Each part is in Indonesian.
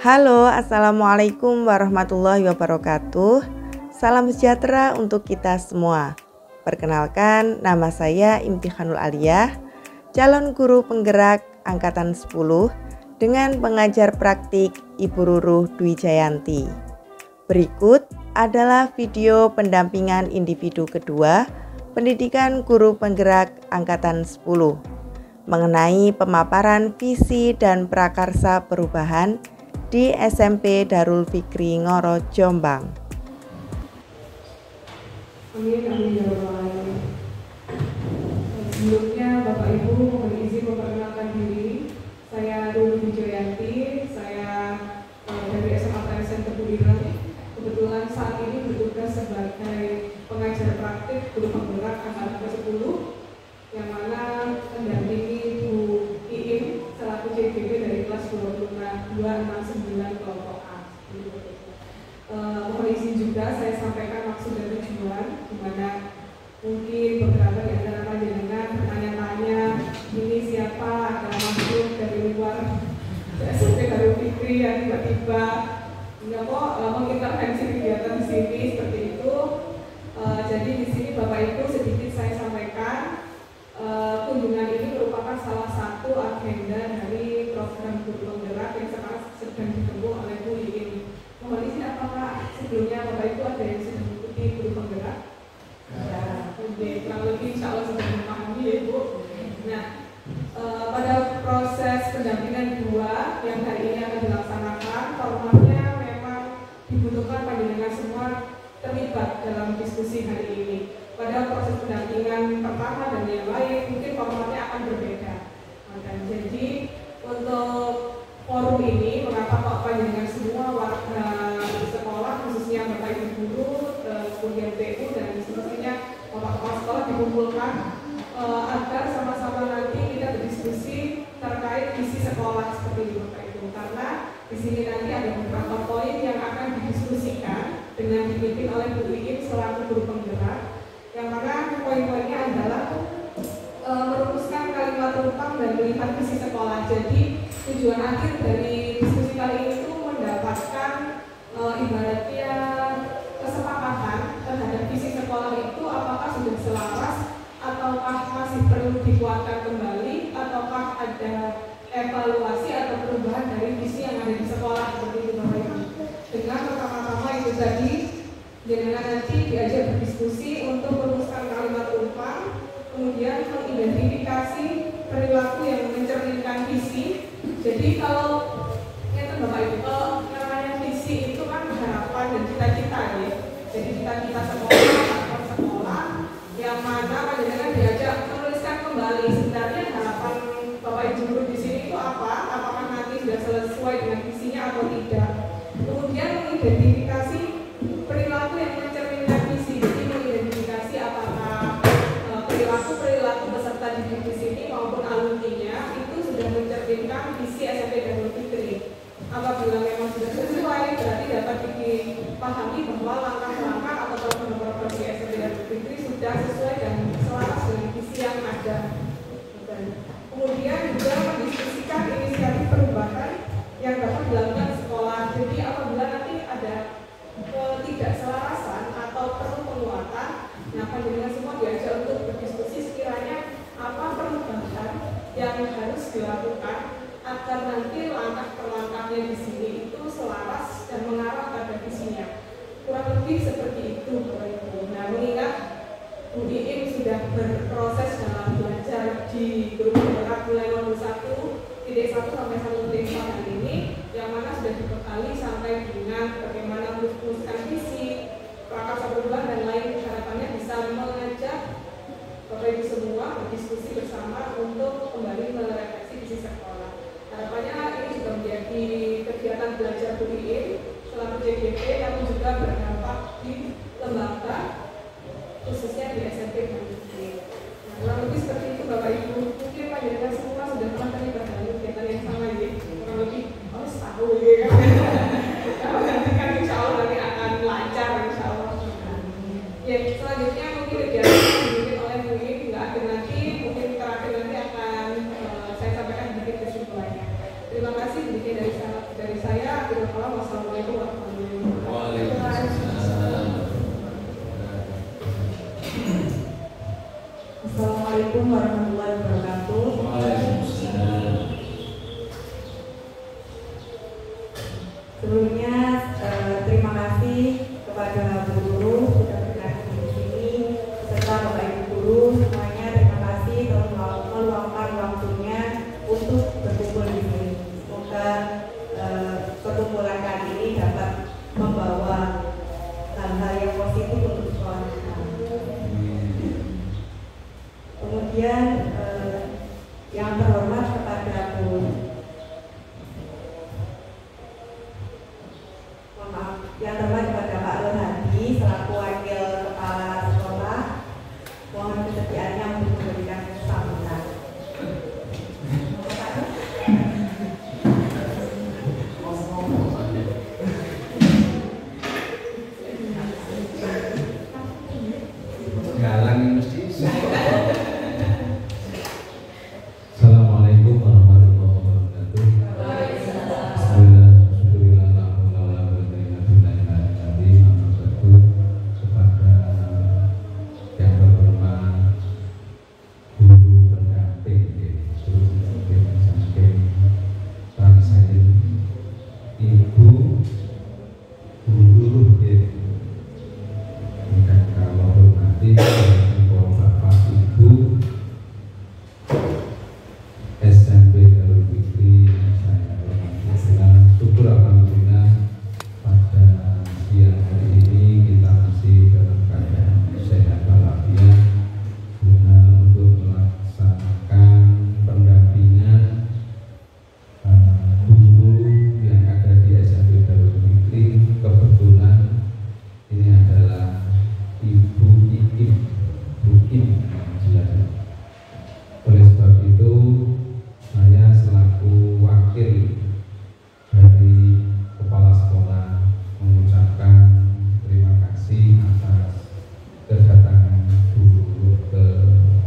Halo, Assalamualaikum warahmatullahi wabarakatuh. Salam sejahtera untuk kita semua. Perkenalkan, nama saya Imtihanul Aliyah, calon guru penggerak Angkatan 10 dengan pengajar praktik Ibu Ruruh Dwi Jayanti. Berikut adalah video pendampingan individu kedua pendidikan guru penggerak Angkatan 10 mengenai pemaparan visi dan prakarsa perubahan di SMP Darul Fikri Ngoro, Jombang. Amin, amin, ya Rabbal Alamin. Sebelumnya Bapak Ibu mohon izin memperkenalkan diri. Saya Ruruh Dwi Jayanti, saya dari SMA TSN Tebuireng. Kebetulan saat ini bertugas sebagai pengajar praktik guru penggerak Angkatan ke-10, yang mana mendampingi Bu Iim selaku CGB dari kelas 269 kelompok A. Mohon izin juga saya sampaikan maksud dan tujuan, di mana mungkin beberapa di antara panjenengan bertanya-tanya, ini siapa, ada masuk dari luar SMP Darul Fikri yang tiba-tiba nggak kok mengintervensi kegiatan di sini seperti itu. Jadi di sini Bapak Ibu sedikit saya sampaikan. Kunjungan ini merupakan salah satu agenda dari program guru penggerak yang sekarang sedang ditempuh oleh Bu Iim. Mohon izin, apakah sebelumnya Bapak Ibu ada yang sudah mengikuti guru penggerak? Ya, kurang lebih insya Allah sudah memahami ya Bu. Nah, pada proses pendampingan dua yang hari ini akan dilaksanakan, formatnya memang dibutuhkan panjenengan semua terlibat dalam diskusi hari ini. Pada proses pendampingan pertama dan yang lain mungkin formatnya akan berbeda. Dan jadi untuk forum ini, mengapa kok panjenengan semua warga sekolah, khususnya Bapak Ibu guru, kemudian PU dan seterusnya Bapak kepala sekolah dikumpulkan agar sama-sama nanti kita berdiskusi terkait visi sekolah seperti itu Bapak Ibu. Karena di sini nanti ada beberapa poin yang akan didiskusikan dengan dipimpin oleh Bu Iim selaku guru penggerak, yang mana poin-poinnya adalah merumuskan kalimat tentang dan melihat visi sekolah. Jadi tujuan akhir dari diskusi kali ini itu mendapatkan ibaratnya kesepakatan terhadap visi sekolah itu apakah sudah selaras ataukah masih perlu dikuatkan kembali, ataukah ada evaluasi atau perubahan dari visi yang ada di sekolah seperti itu Bapak Ibu. Dengan pertama-tama itu tadi dengan nanti diajak berdiskusi untuk merumuskan kalimat umpan, kemudian mengidentifikasi perilaku yang mencerminkan visi. Jadi kalau Bapak Ibu, kalau namanya visi itu kan harapan dan cita-cita ya. Jadi cita-cita sekolah yang mana panjenengan diajak menuliskan kembali sebenarnya harapan Bapak Ibu guru di sini itu apa? Apakah nanti sudah sesuai dengan visinya atau tidak? Kemudian mengidentifikasi perilaku yang mencerminkan visi. Jadi mengidentifikasi apakah perilaku peserta didik di sini maupun alumninya itu sudah mencerminkan visi SMP Darul Fikri. Apabila memang sudah sesuai, berarti dapat dipahami bahwa langkah-langkah atau program-program di SMP Darul Fikri sudah sesuai dan selaras dengan visi yang ada. Kemudian juga mendiskusikan inisiatif perubahan yang dapat dilakukan di sekolah. Jadi apabila nanti ada ketidakselarasan atau perlu penguatan, nah panjenengan semua diajak untuk berdiskusi sekiranya apa perubahan yang harus dilakukan agar nanti langkah per langkahnya di sini itu selaras dan mengarah pada visinya. Kurang lebih seperti itu Bapak Ibu. Nah, mengingat Bu Iim sudah berproses dalam belajar di guru penggerak mulai nomor 1.1 sampai 1.4 hari ini, yang mana sudah dibekali sampai dengan bagaimana merumuskan visi, prakarsa perubahan dan lain. Harapannya bisa mengajak Bapak Ibu semua berdiskusi bersama untuk kembali merefleksi visi sekolah. Harapannya ini juga menjadi kegiatan belajar Bu Iim selaku CGP yang juga berdampak di lembaga khususnya di SMP Darul Fikri. Nah, kurang lebih seperti itu Bapak Ibu. Mungkin panjenengan semua sudah pernah terlibat dalam kegiatan yang sama ya. Kurang lebih tahu ya kan. Kalau nanti kan insya Allah nanti akan lancar insya Allah. Ya, selanjutnya mungkin kegiatan yang dibimbing oleh Bu Iim hingga akhir nanti, mungkin terakhir nanti akan saya sampaikan sedikit kesimpulannya. Terima kasih sedikit dari saya. Assalamualaikum warahmatullahi wabarakatuh. Sebelumnya terima kasih kepada Bu Guru sudah bergabung di sini, serta Bapak Ibu Guru semuanya. Terima kasih telah meluangkan waktunya untuk berkumpul di sini. Semoga perkumpulan kali ini dapat membawa hal-hal yang positif untuk sekolah kita. Kemudian yang terhormat kepada yang terhormat kepada Pak Nur Hadi selaku wakil kepala sekolah, mohon kesediaannya untuk memberikan sambutan. Galang mesti. Assalamualaikum warahmatullahi wabarakatuh. Kepada yang terhormat guru pendamping ibu guru dan kalau hormati bapak ibu SMP Darul Fikri, saya hormati segala syukur alhamdulillah pada siang hari ini kita masih dalam keadaan sehat walafiat guna untuk melaksanakan pendampingan guru yang ada di SMP Darul Fikri. Kebetulan ini adalah Ibu Ikim jelas. Oleh sebab itu saya selaku wakil dari kepala sekolah mengucapkan terima kasih atas kedatangan guru ke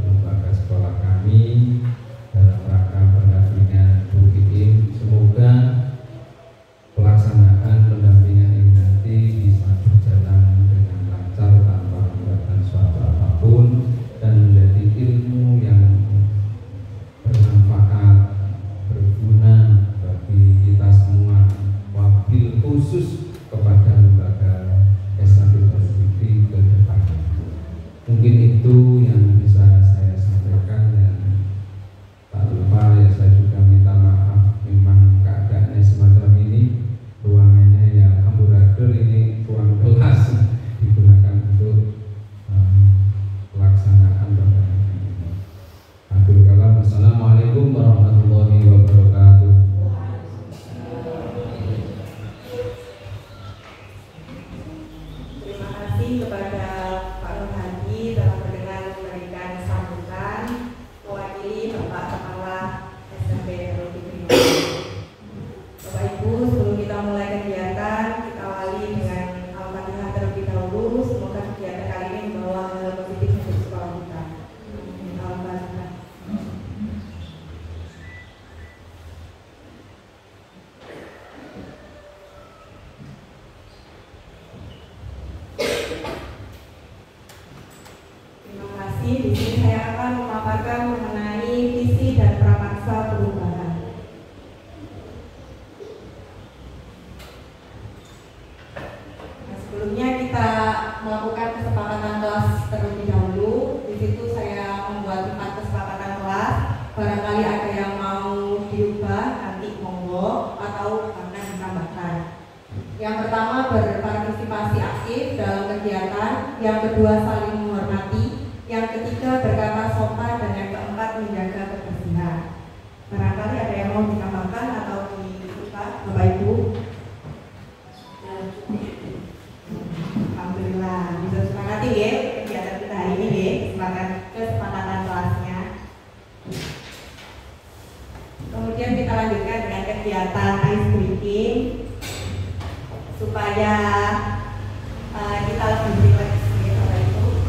lembaga sekolah kami dalam rangka pendampingan Bu Ikim. Semoga pelaksanaan pendampingan ini nanti bisa berjalan dengan lancar tanpa hambatan suatu apapun dan menjadi ilmu yang bermanfaat, berguna bagi kita semua, wabil khusus kepada lembaga SMP Darul Fikri ke depannya. Mungkin itu yang bisa saya sampaikan, dan tak lupa ya saya juga minta maaf, memang keadaannya semacam ini, ruangannya ya amburadul, ini ruang kelas digunakan untuk pelaksanaan pendampingan ini. Akhirul kalam, Assalamualaikum warahmatullahi wabarakatuh. Terima kasih kepada Pak Nur Hadi telah berkenan memberikan sambutan mewakili Bapak Kepala SMP Darul Fikri. Bapak Ibu, sebelum kita mulai kegiatan, kita awali dengan Al-Fatihah terlebih dahulu. Semoga kegiatan kali ini membawa hal positif untuk sekolah kita. Al-Fatihah. Terima kasih. Di sini saya akan memaparkan mengenai visi dan pramaksa perubahan. Nah, sebelumnya kita melakukan kesepakatan kelas terlebih dahulu. Di situ saya membuat 4 kesepakatan kelas. Barangkali ada yang mau diubah, nanti monggo, atau akan ditambahkan. Yang pertama, berpartisipasi aktif dalam kegiatan. Yang kedua, saling menghormati. Yang ketiga, berkata sopan. Dan yang keempat, menjaga kebersihan. Barangkali ada yang mau ditambahkan atau diubah, Bapak Ibu? Alhamdulillah, bisa semangati ya kegiatan kita hari ini ya, kesepakatan kelasnya. Kemudian kita lanjutkan dengan kegiatan ice breaking supaya kita lebih rileks ya Bapak Ibu.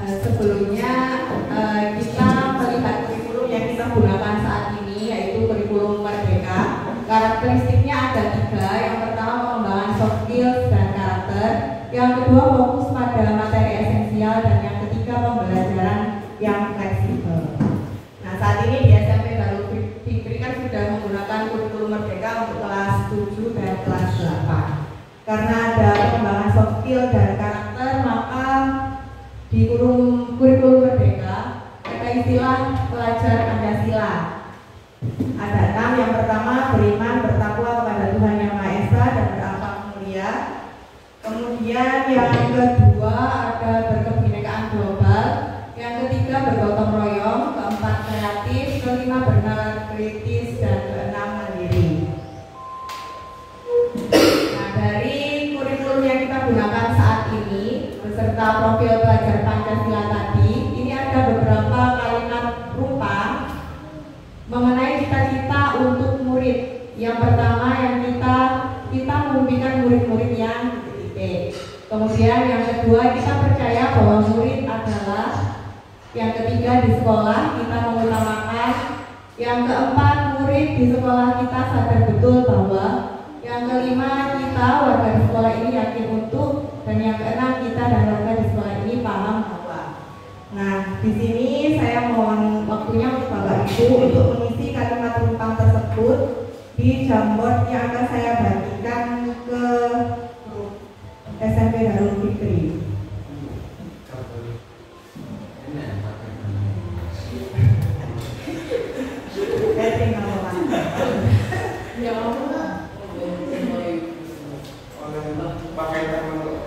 Sebelumnya kita melihat kurikulum yang kita gunakan saat ini, yaitu kurikulum Merdeka. Karakteristiknya ada 3. Yang pertama, pengembangan soft skills dan karakter. Yang kedua, fokus pada materi esensial. Dan yang ketiga, pembelajaran yang fleksibel. Nah, saat ini di SMP Darul Fikri kan sudah menggunakan kurikulum Merdeka untuk kelas 7 dan kelas 8. Karena ada pengembangan soft skill dan karakter, maka di kurikulum Merdeka ada istilah pelajar Pancasila. Ada 6. Yang pertama, beriman bertakwa kepada Tuhan Yang Maha Esa dan berakhlak mulia. Kemudian yang kedua ada berkebinekaan global. Yang ketiga, bergotong royong. Keempat, kreatif. Kelima, bernalar kritis. Dan keenam, mandiri. Nah, dari kurikulum yang kita gunakan saat ini beserta profil pelajar Pancasila tadi, ini ada beberapa kalimat rupa mengenai cita-cita untuk murid. Yang pertama, yang kita memimpikan murid-murid yang titik. Kemudian yang kedua, kita percaya bahwa murid adalah. Yang ketiga, di sekolah kita mengutamakan. Yang keempat, murid di sekolah kita sadar betul bahwa. Yang kelima, kita warga di sekolah ini yakin untuk. Dan yang keenam, kita dan warga di sekolah ini paham bahwa. Nah, di sini saya mohon waktunya untuk Bapak Ibu untuk mengisi kalimat rumpang tersebut di jamboard yang akan saya bagikan ke SMP Darul Fikri. Saya tinggal Ya Allah. Pakai tangan.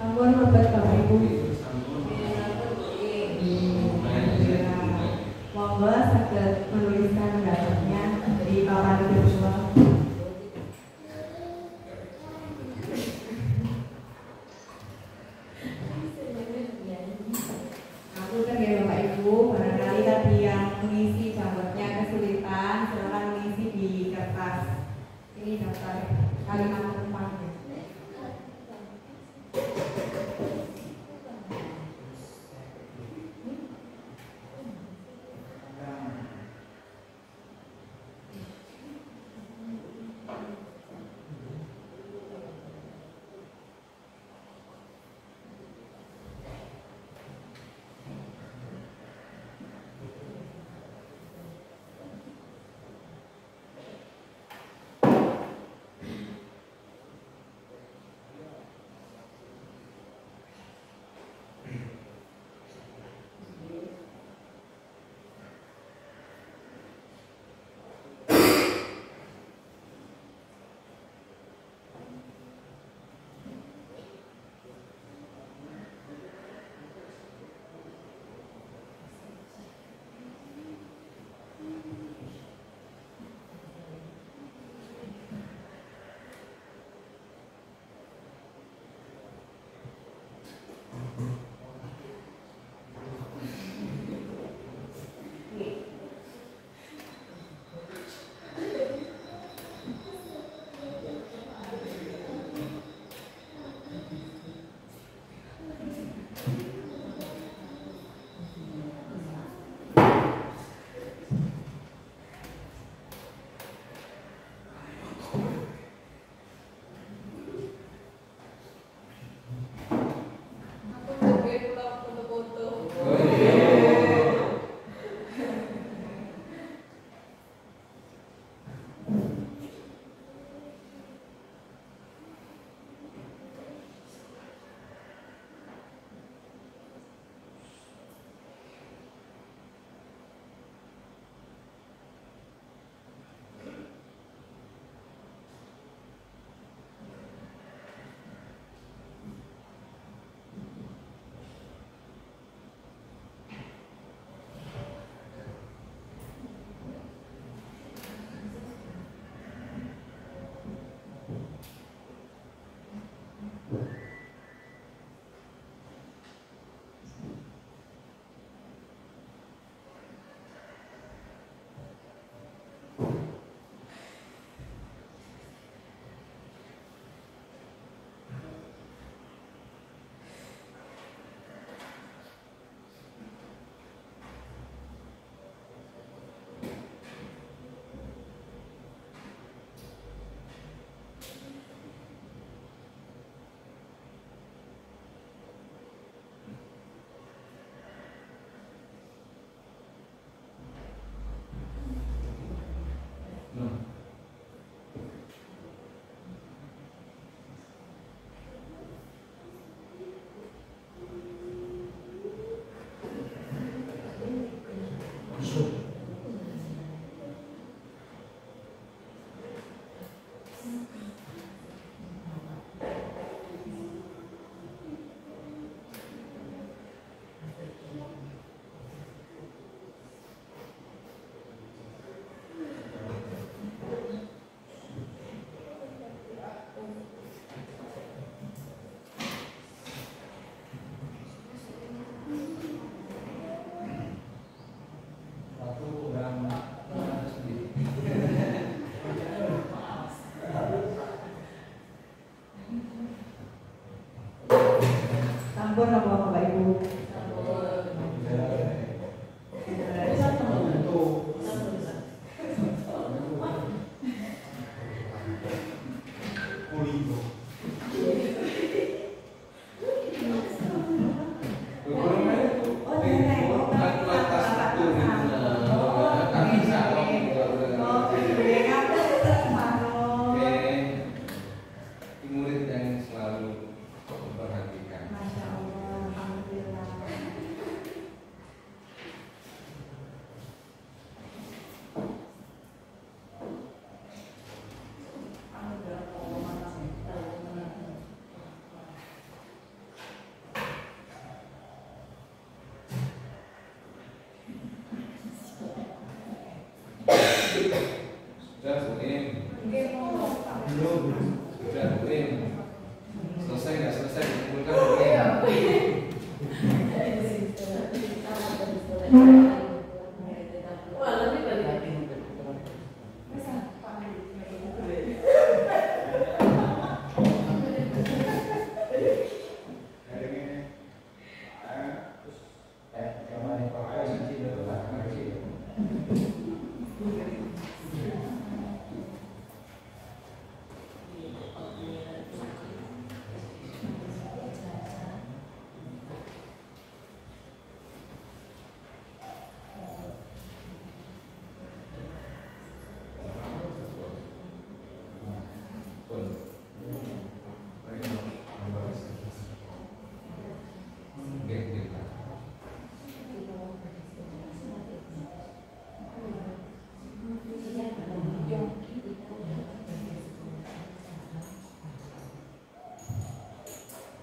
Ampun hebat Bapak Ibu. Monggo saged menuliskan pendapatnya di papan virtual. Aku kan ya Bapak Ibu, barangkali tadi yang mengisi jambornya kesulitan, silakan mengisi di kertas. Ini daftar kalimat rumpangnya. Sampun apa Bapak Ibu?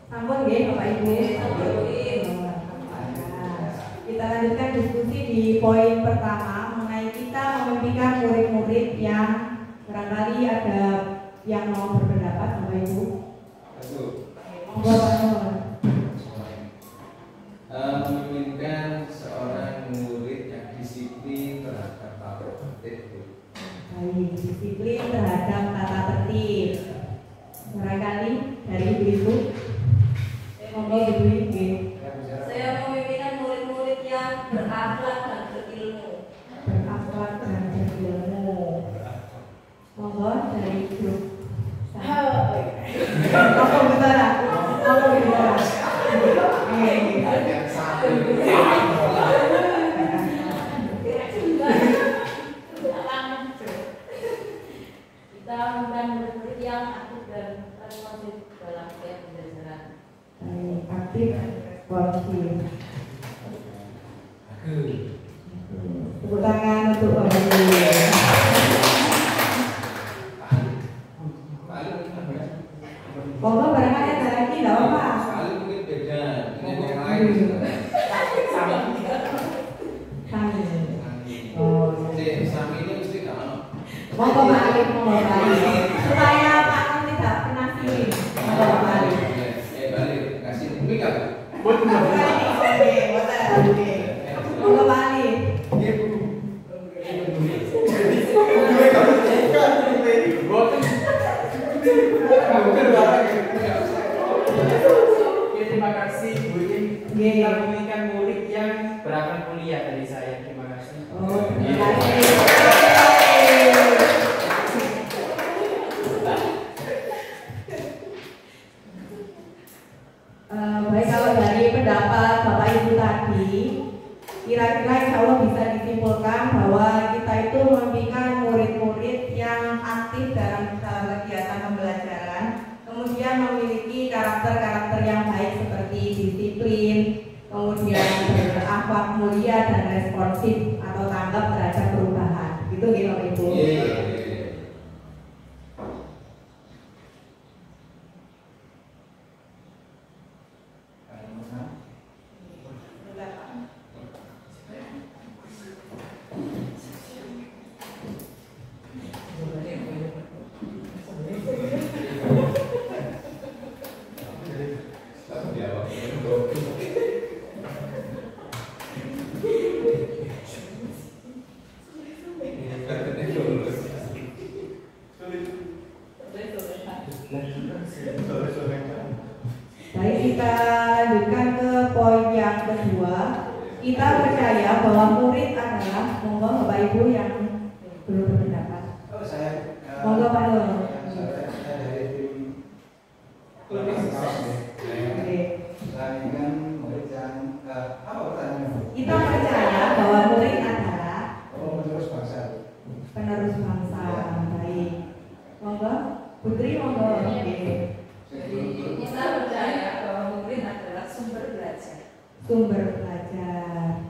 Sampun nggih Bapak Ibu. Kita lanjutkan diskusi di poin pertama mengenai kita memimpikan murid-murid yang barangkali ada yang mau berpendapat Bapak Ibu. Memimpin seorang murid yang disiplin terhadap tata tertib. Baik, disiplin terhadap tata tertib. Barangkali dari Ibu. Saya memimpikan murid-murid yang berakhlak dan berilmu. Berakhlak dan berilmu. Monggo dari grup. Apa betul? Apa betul? Kita memimpikan murid-murid yang aktif dan responsif dalam setiap pembelajaran. Aktif responsif. Tepuk tangan untuk Bapak Ibu. Monggo barangkali ada lagi enggak apa-apa. Sekali mungkin beda dengan yang lain. Kami. Sami ini mesti kalau Monggo balik, supaya Pak Kun tidak penasaran. Monggo balik. balik kasih mungkin nggak? Monggo balik. Terima kasih Bu Im. Kita memiliki murid yang berangkat kuliah dari saya. Terima kasih. Terima kasih. Baik, kalau dari pendapat Bapak Ibu tadi, kira-kira insya Allah bisa disimpulkan bahwa kita itu memimpikan murid-murid yang aktif dalam kegiatan pembelajaran, kemudian memiliki karakter-karakter yang baik seperti disiplin, kemudian berakhlak mulia dan responsif atau tanggap terhadap perubahan. Gitu gitu Bapak Ibu. Baik, kita lanjutkan yang kedua, kita percaya bahwa murid adalah, monggo Bapak Ibu yang belum berpendapat. Oh, saya Monggo Pak Nur. saya dari tim tulis. Oke. Saya ini kan murid yang apa pertanyaannya? Kita percaya bahwa murid adalah Penerus bangsa. penerus bangsa. Baik. Monggo, Putri monggo. Oke. Kita percaya bahwa murid adalah sumber belajar. Sumber belajar.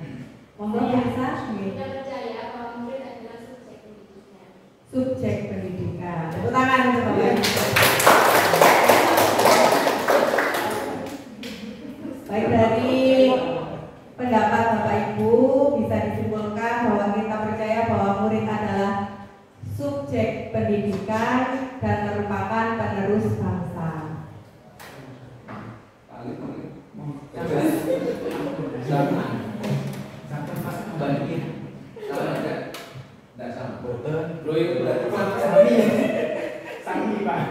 Monggo Bisa. Kita percaya bahwa murid adalah subjek pendidikan. Subjek pendidikan. Tepuk tangan untuk Bapak Ibu. Baik, dari pendapat Bapak Ibu bisa disimpulkan bahwa kita percaya bahwa murid adalah subjek pendidikan dan merupakan penerus bangsa. Sampai pas kembaliin. Kalau tidak sama. Lo itu berarti Sami Pak.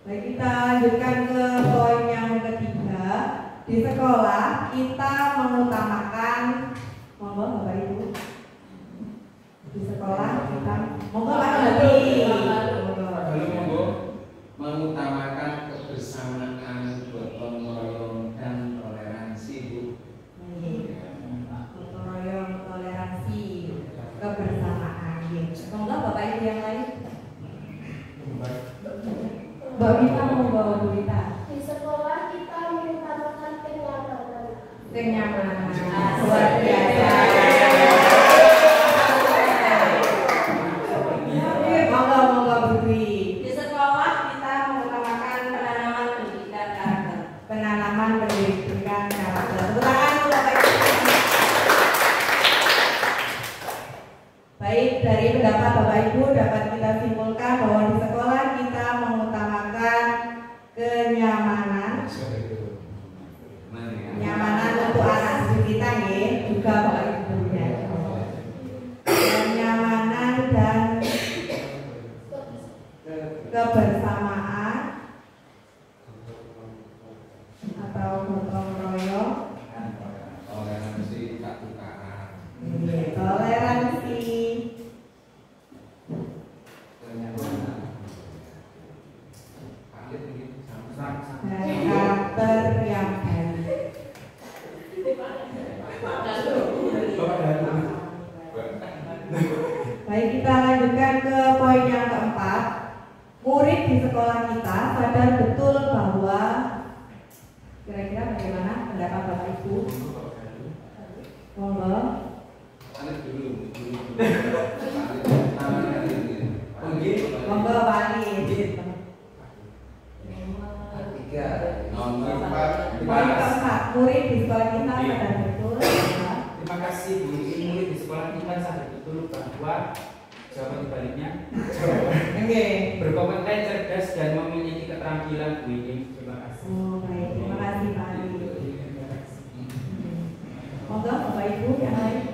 Baik, kita lanjutkan ke poin yang ketiga. Di sekolah kita mengutamakan, monggo Bapak Ibu. Di sekolah kita, monggo Pak Hadi. Lalu monggo mengutamakan kebersamaan, gotong royong dan toleransi, Bu. Gotong royong, toleransi, kebersamaan. Monggo Bapak Ibu yang lain. Mbak Wita monggo Bu Wita. Di sekolah kita mengutamakan kenyamanan. Kenyamanan. Luar biasa. Monggo Putri. Di sekolah kita mengutamakan penanaman pendidikan karakter. Penanaman pendidikan karakter. Tepuk tangan untuk Bapak Ibu. Baik, dari pendapat Bapak Ibu dapat kita simpulkan bahwa di sekolah kita mengutamakan kenyamanan, kenyamanan untuk anak didik kita nggih, juga Bapak Ibu ya. Kenyamanan dan kebersamaan atau gotong royong, Toleransi tak tukaran. toleransi dan karakter yang baik. Baik, kita lanjutkan ke poin yang keempat. Murid di sekolah kita sadar betul bahwa, kira-kira bagaimana pendapat Bapak Ibu? Monggo. Monggo Pak Ali. Nomor Poin keempat, murid di sekolah kita sadar betul bahwa Terima kasih Bu. Ini murid di sekolah kita sadar betul bahwa jawaban sebaliknya berkompeten, cerdas dan memiliki keterampilan Bu ini. Terima kasih. Oh baik, terima kasih Pak Ali. Monggo Bapak Ibu yang lain.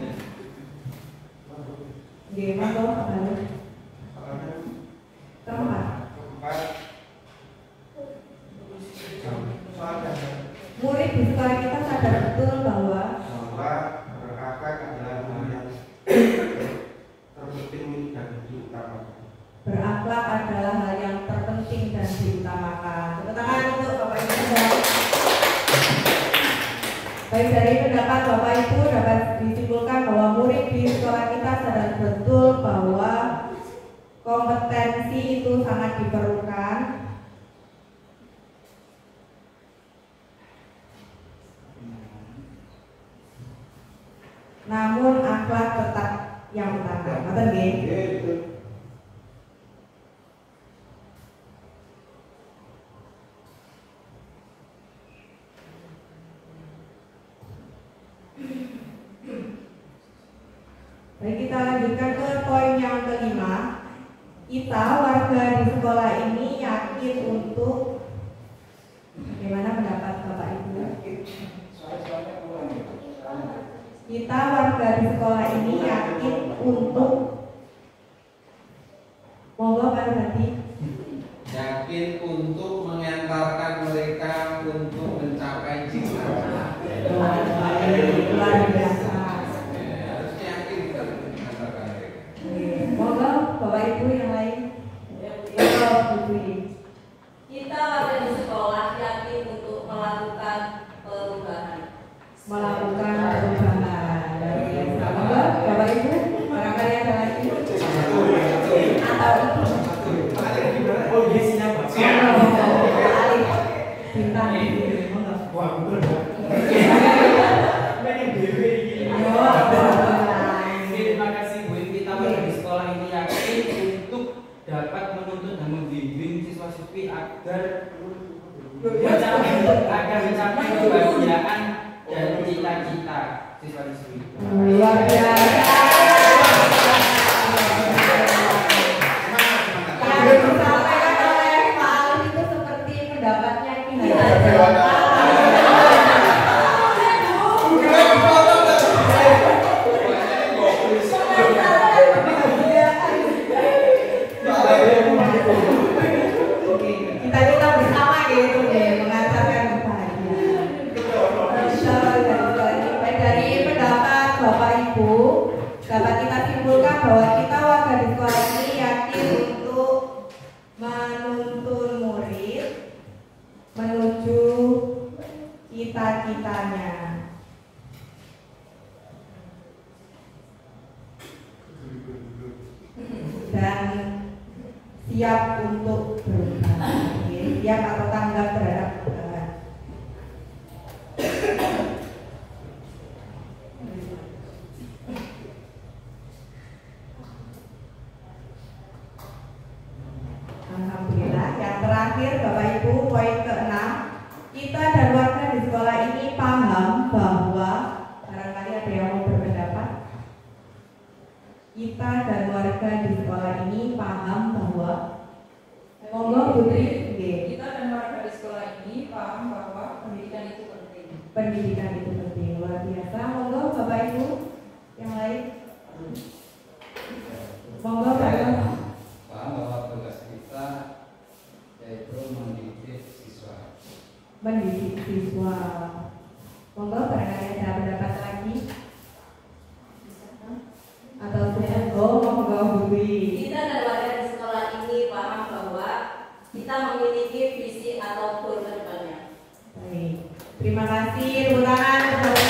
Oke, monggo Pak Ali. Keempat, murid di sekolah kita sadar betul bahwa berakhlak adalah hal yang terpenting dan diutamakan. berakhlak adalah hal yang terpenting dan diutamakan. Tepuk tangan untuk Bapak Ibu semua. Baik, dari pendapat Bapak Ibu dapat disimpulkan bahwa murid di sekolah kita sadar betul bahwa kompetensi itu sangat diperlukan. Namun akhlak tetap yang utama. Ngoten nggih? Baik, kita lanjutkan ke poin yang kelima. Kita warga di sekolah ini yakin untuk, bagaimana pendapat Bapak Ibu? Kita warga di sekolah ini yakin untuk Kita warga di sekolah yakin untuk melakukan perubahan. Melakukan perubahan. Monggo Bapak Ibu, barangkali ada lagi atau Oh, isinya apa? bintang. Wah, betul ya. Pengen dewe ini. Terima kasih Bu. Kita di sekolah ini yakin untuk dapat menuntut dan membimbing siswa-siswi agar mencapai kebahagiaan dan cita-cita siswa-siswi. Luar biasa. Yang disampaikan oleh Pak Alif itu seperti pendapatnya Ki kita bersama gitu deh mengantarkan kebahagiaan. Dari pendapat Bapak Ibu dapat kita simpulkan bahwa kita warga di sekolah ini yakin untuk menuntun murid menuju cita-citanya dan siap untuk berubah, siap atau tanggap terhadap perubahan. Alhamdulillah. Yang terakhir Bapak Ibu, poin ke-6, kita dan warga di sekolah ini paham bahwa barangkali ada yang mau berpendapat. Kita dan warga di sekolah ini paham bahwa monggo Putri, Kita dan warga di sekolah ini paham bahwa pendidikan itu penting. pendidikan itu penting, luar biasa. Monggo Bapak Ibu yang lain. Monggo Bapak. Paham bahwa tugas kita yaitu mendidik siswa. Mendidik siswa. Monggo barangkali ada pendapat lagi atau monggo Budi. Kita dan warga di sekolah ini paham bahwa kita memiliki visi atau goal ke depannya. Baik. Terima kasih, tepuk tangan kepada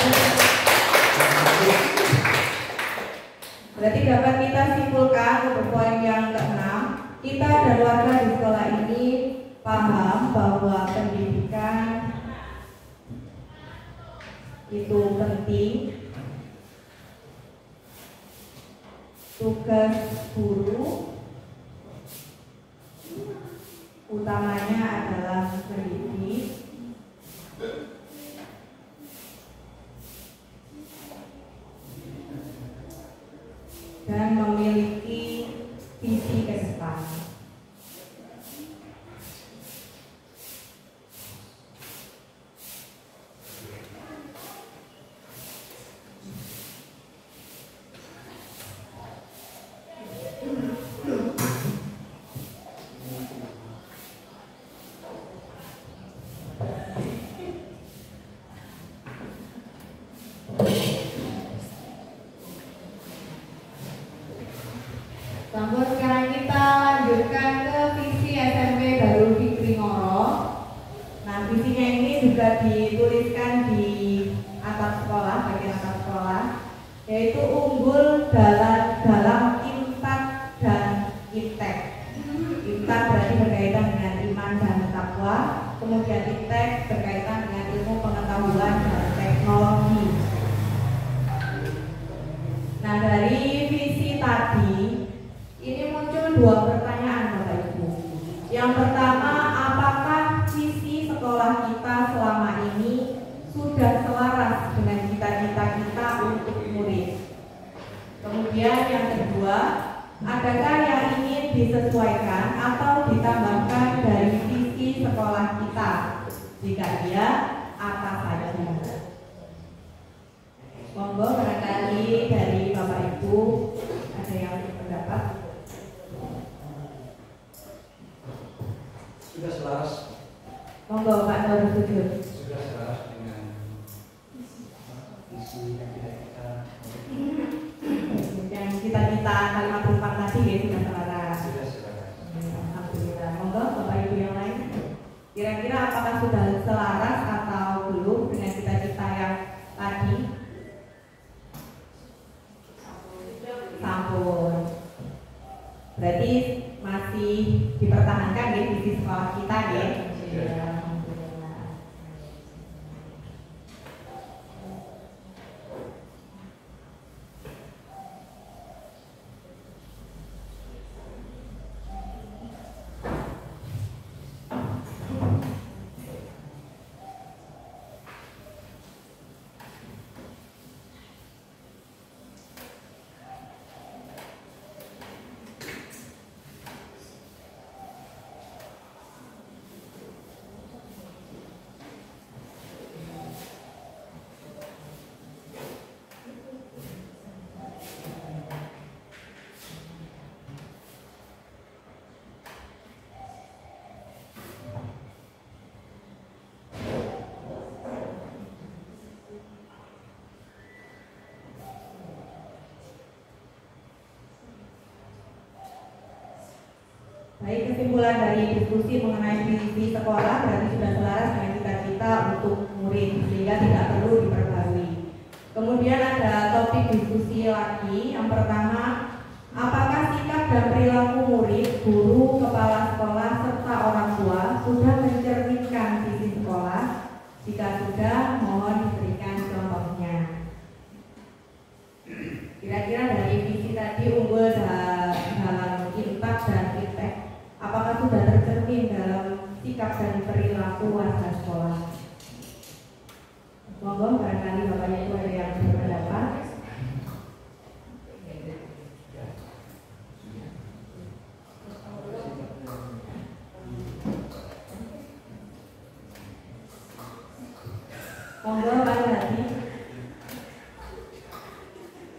Berarti dapat kita simpulkan untuk poin yang ke-6, kita dan warga di sekolah ini paham bahwa pendidikan itu penting. Tugas guru utamanya adalah mendidik dan memiliki visi ke depan. Sampun sekarang kita lanjutkan ke visi SMP Darul Fikri Ngoro. Nah, visinya ini juga dituliskan di atap sekolah, bagian atap sekolah, yaitu unggul dalam intak dan iptek. Intak berarti berkaitan dengan iman dan takwa, kemudian iptek berkaitan dengan ilmu pengetahuan dan teknologi. Nah, dari visi tadi ini muncul dua pertanyaan Bapak Ibu. Yang pertama, apakah visi sekolah kita selama ini sudah selaras dengan cita-cita kita untuk murid? Kemudian yang kedua, adakah yang ingin disesuaikan atau ditambahkan dari visi sekolah kita? Jika iya, apa saja? Monggo barangkali dari Bapak Ibu ada yang berpendapat. Sudah selaras. Monggo Pak Nur Sujud. Sudah selaras dengan visi yang kita Yang cita-cita kalimat tumpang tadi ya sudah selaras. sudah selaras. Alhamdulillah. Monggo Bapak Kira-kira apakah sudah selaras atau belum dengan cita-cita yang tadi? Sampun. Berarti masih dipertahankan ya visi sekolah kita ya. Baik, kesimpulan dari diskusi mengenai visi sekolah berarti sudah selaras dengan cita-cita untuk murid sehingga tidak perlu diperbarui. Kemudian ada topik diskusi lagi. Yang pertama, apakah sikap dan perilaku murid, guru, kepala sekolah, serta orang tua sudah mencerminkan visi sekolah? Jika sudah, mohon diberikan contohnya. Kira-kira dari visi tadi unggul dalam impact dan feedback, apakah sudah tercermin dalam sikap dan perilaku warga sekolah? Monggo, barangkali Bapak Ibu ada yang berpendapat. Monggo, Pak Hadi.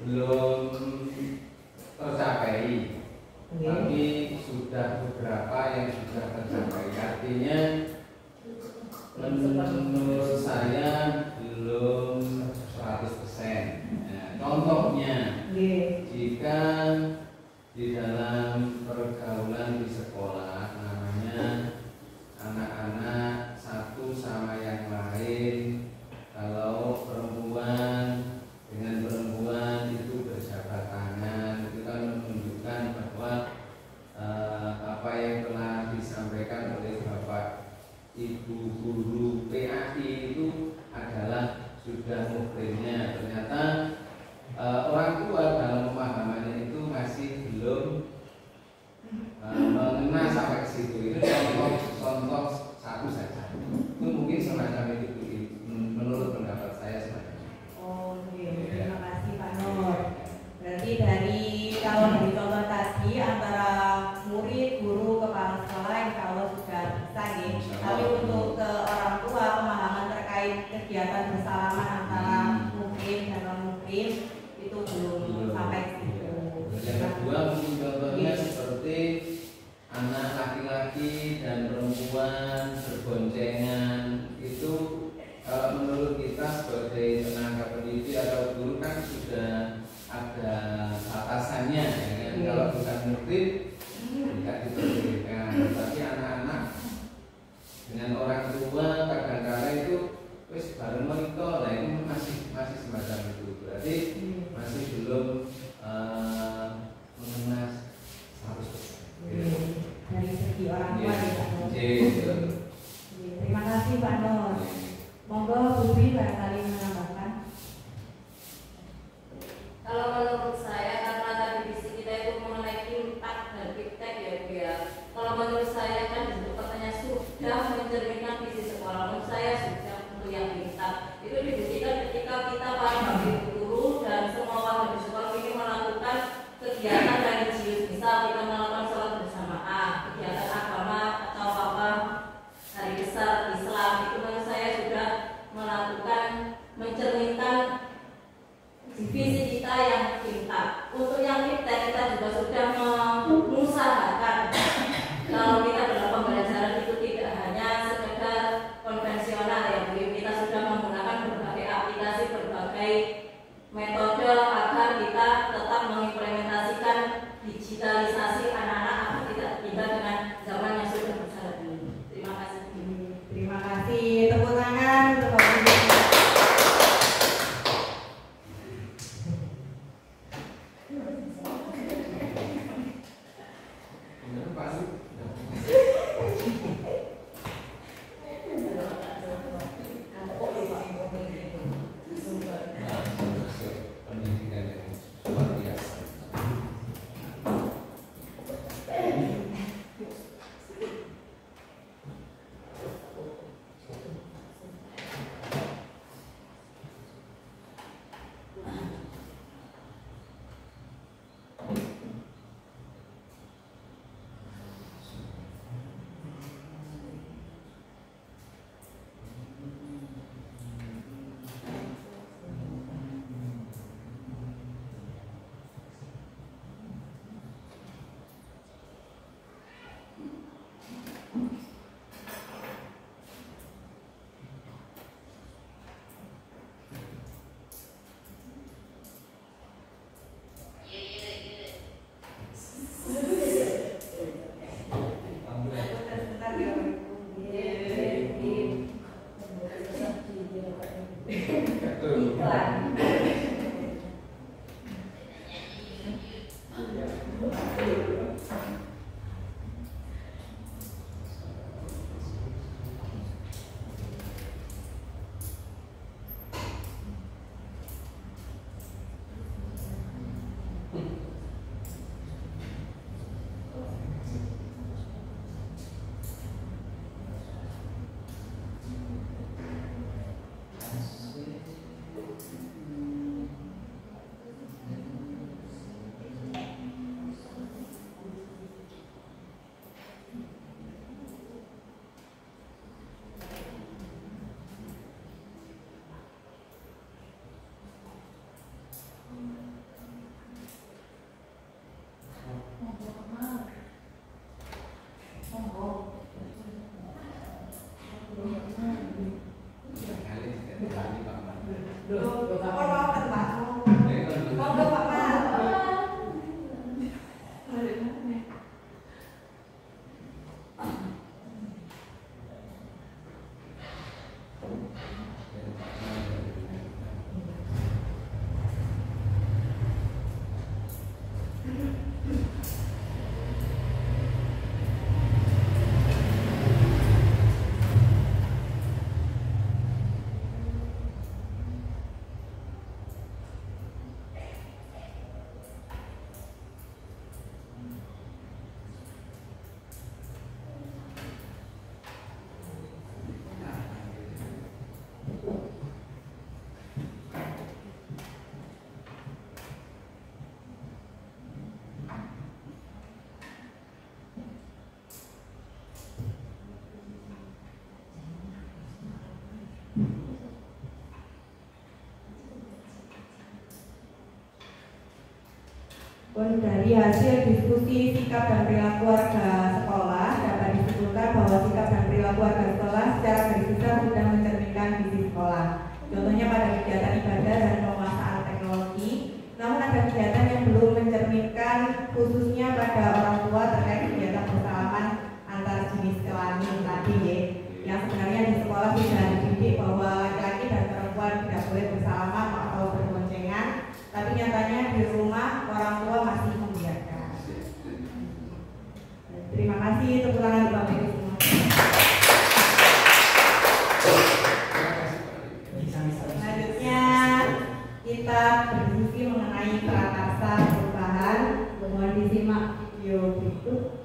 Belum tercapai, tapi sudah beberapa yang sudah tercapai. Artinya menurut saya belum 100%. Nah, contohnya, jika di dalam pergaulan di sekolah namanya anak-anak satu sama yang lain, kalau perempuan dengan perempuan itu berjabat tangan, itu kan menunjukkan bahwa apa yang telah disampaikan oleh Bapak Ibu guru PAI itu adalah sudah muhrimnya. Ternyata orang tua dalam pemahamannya itu masih belum mengena sampai ke situ. Itu contoh satu saja. Itu mungkin semacam itu menurut pendapat saya semacam itu. Oh, terima kasih Pak Nur. Berarti kalau dari contoh tadi antara murid, guru, kepala sekolah insya Allah sudah bisa nih. Tapi untuk ke orang tua pemahaman terkait kegiatan bersalaman antara muhrim dan non muhrim itu belum sampai ke situ. Yang kedua mungkin contohnya seperti anak laki-laki dan perempuan berboncengan, itu kalau menurut kita sebagai tenaga pendidik atau guru kan sudah ada batasannya ya kan? Kalau bukan murid tidak diperbolehkan, tapi anak-anak dengan orang tua kadang-kadang itu wis bareng menikah, nah itu masih semacam itu, berarti masih belum mengenal 100%. Dari segi orang tua Terima kasih Pak Nur. Monggo Bu Dwi barangkali menambahkan. Kalau menurut saya karena tadi visi kita itu mengenai impact dan feedback ya Bu ya. Kalau menurut saya kan disebut pertanyaan sudah mencerminkan visi sekolah. Menurut saya sudah untuk yang impact itu dibuktikan ketika kita para guru dan semua warga di sekolah ini melakukan kegiatan religius, misal kita melakukan sholat berjamaah, kegiatan agama atau apa dari hasil diskusi sikap dan perilaku warga sekolah dapat disimpulkan bahwa sikap dan perilaku warga sekolah secara garis besar sudah mencerminkan visi sekolah. Contohnya pada kegiatan ibadah dan penguasaan teknologi. Namun ada kegiatan yang belum mencerminkan, khususnya pada orang tua terkait kegiatan bersalaman antar jenis kelamin tadi ya. Yang sebenarnya di sekolah sudah dididik bahwa laki-laki dan perempuan tidak boleh bersalaman atau berboncengan, tapi nyatanya di rumah orang tua masih membiarkan. Terima kasih, tepuk tangan Bapak Ibu semua. Selanjutnya kita berdiskusi mengenai prakarsa perubahan. Mohon disimak video berikut.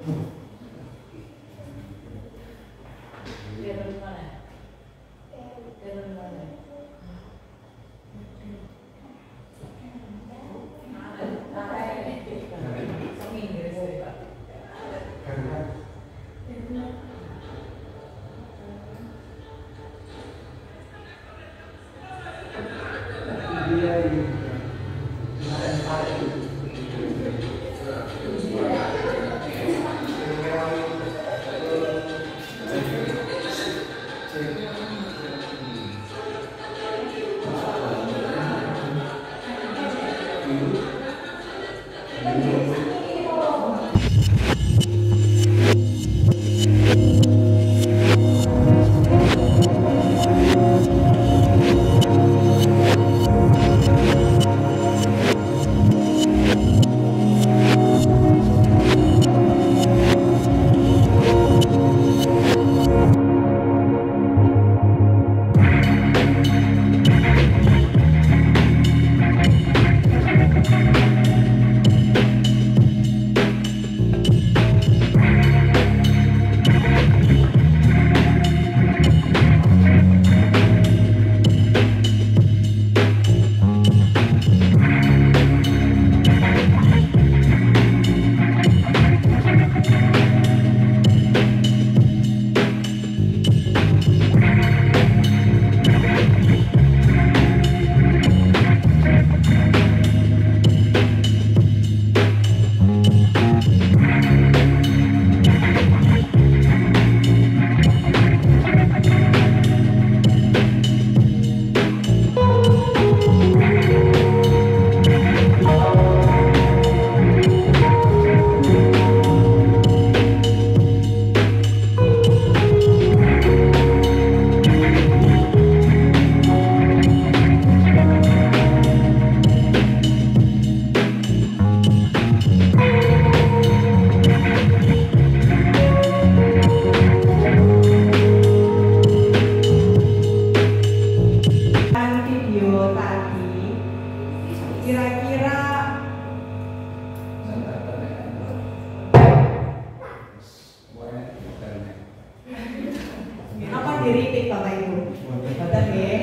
di-repeat Bapak Ibu. Betul ya?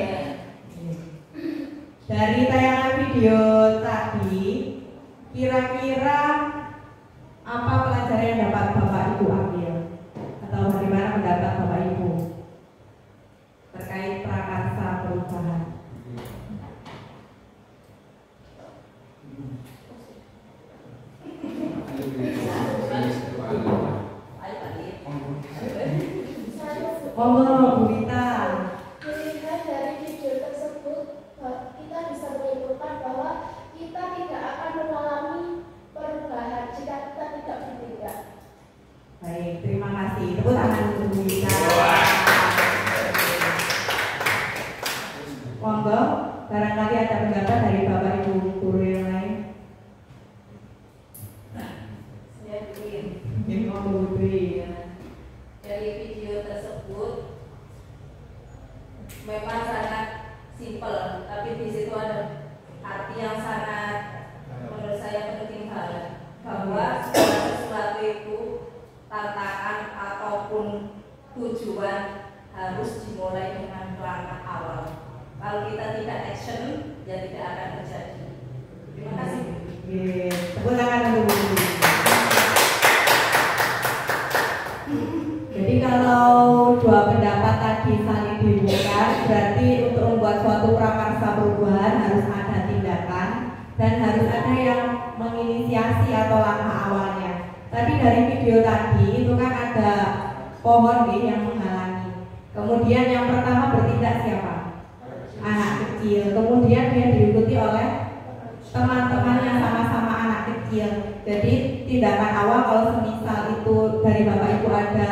Dari tayangan video tadi, kira-kira apa pelajaran yang dapat Bapak Ibu ambil? Atau bagaimana pendapat Bapak Ibu terkait prakarsa perubahan? Bu Rita. Melihat dari video tersebut, kita bisa menyimpulkan bahwa kita tidak akan mengalami perubahan jika kita tidak berbeda. Baik, terima kasih. Tepuk tangan untuk Bu Rita. Monggo, barangkali ada pendapat dari Bapak Ibu guru yang lain. Saya bikin. Monggo Bu Rita. Dari video tersebut memang sangat simpel, tapi di situ ada arti yang sangat menurut saya penting banget, bahwa segala sesuatu itu tantangan ataupun tujuan harus dimulai dengan langkah awal. Kalau kita tidak action, ya tidak akan terjadi. Terima kasih. Tepuk tangan untuk Bu Rita. Jadi kalau dua pendapat tadi saling dihubungkan, berarti untuk membuat suatu prakarsa perubahan harus ada tindakan dan harus ada yang menginisiasi atau langkah awalnya. Tadi dari video tadi itu kan ada pohon yang menghalangi. Kemudian yang pertama bertindak siapa? Anak kecil. Kemudian dia diikuti oleh teman-teman yang sama-sama anak kecil. Jadi tindakan awal kalau semisal itu dari Bapak Ibu ada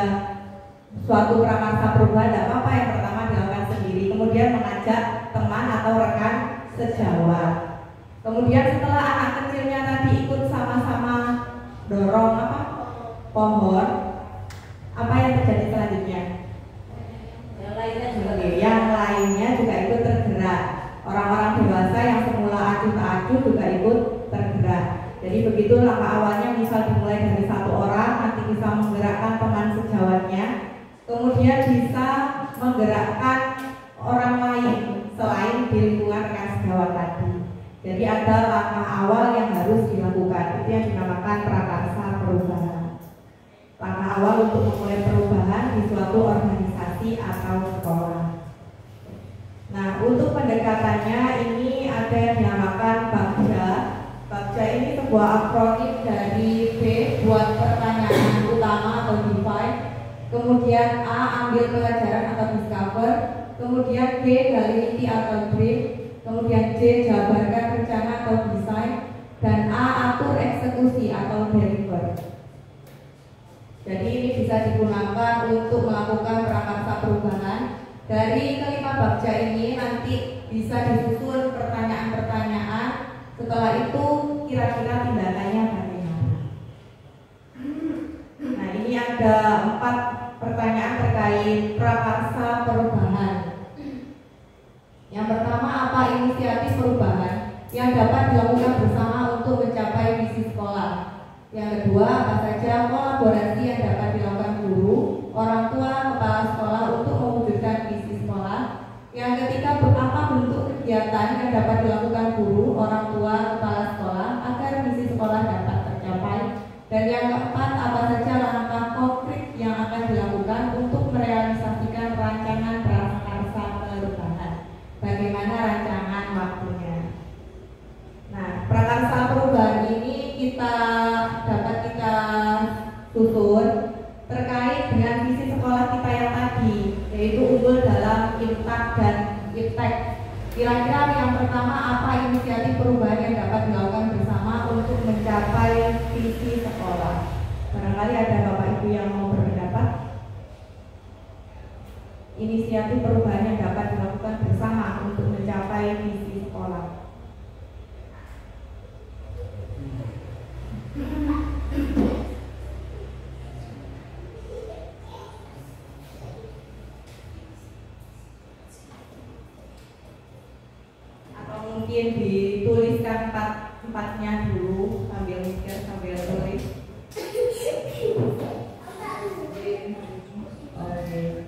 suatu prakarsa perubahan, tidak apa-apa, yang pertama dilakukan sendiri. Kemudian mengajak teman atau rekan sejawat. Kemudian setelah anak kecilnya tadi ikut sama-sama dorong pohon, apa yang terjadi selanjutnya? Yang lainnya juga ikut tergerak. Orang-orang dewasa yang semula acuh tak acuh juga ikut tergerak. Jadi begitu langkah awalnya misal dimulai dari satu orang, nanti bisa menggerakkan teman sejawatnya, kemudian bisa menggerakkan orang lain selain di lingkungan rekan sejawat tadi. Jadi ada langkah awal yang harus dilakukan, itu yang dinamakan prakarsa perubahan. Langkah awal untuk memulai perubahan di suatu organisasi atau sekolah. Nah, untuk pendekatannya ini ada yang dinamakan BAGJA. BAGJA ini sebuah akronim dari B buat pertanyaan utama atau define, kemudian A ambil pelajaran atau discover, kemudian B gali inti atau brief, kemudian C jabarkan rencana atau desain, dan A atur eksekusi atau deliver. Jadi ini bisa digunakan untuk melakukan prakarsa perubahan. Dari kelima BAGJA ini nanti bisa disusun pertanyaan-pertanyaan. Setelah itu kira-kira tindakannya bagaimana. Nah, ini ada 4 pertanyaan terkait prakarsa perubahan. Yang pertama, apa inisiatif perubahan yang dapat dilakukan bersama untuk mencapai visi sekolah? Yang kedua, apa saja kolaborasi yang dapat dilakukan guru, orang tua, kepala sekolah untuk mewujudkan visi sekolah? Yang ketiga, apa bentuk kegiatan yang dapat dilakukan guru, orang tua, kepala sekolah agar visi sekolah dapat tercapai? Dan yang keempat, apa saja langkah konkret yang akan dilakukan untuk merealisasikan rancangan prakarsa perubahan? Bagaimana rancangan waktunya? Nah, prakarsa perubahan ini dapat kita susun terkait dengan visi sekolah kita yang tadi, yaitu unggul dalam INTAK dan IPTEK. Kira-kira yang pertama, apa inisiatif perubahan yang dapat dilakukan bersama untuk mencapai visi sekolah? Barangkali ada Bapak Ibu yang mau berpendapat. Inisiatif perubahan yang dapat dilakukan bersama untuk mencapai visi sekolah. Atau mungkin dituliskan tempatnya dulu sambil mikir sambil tulis. Oke.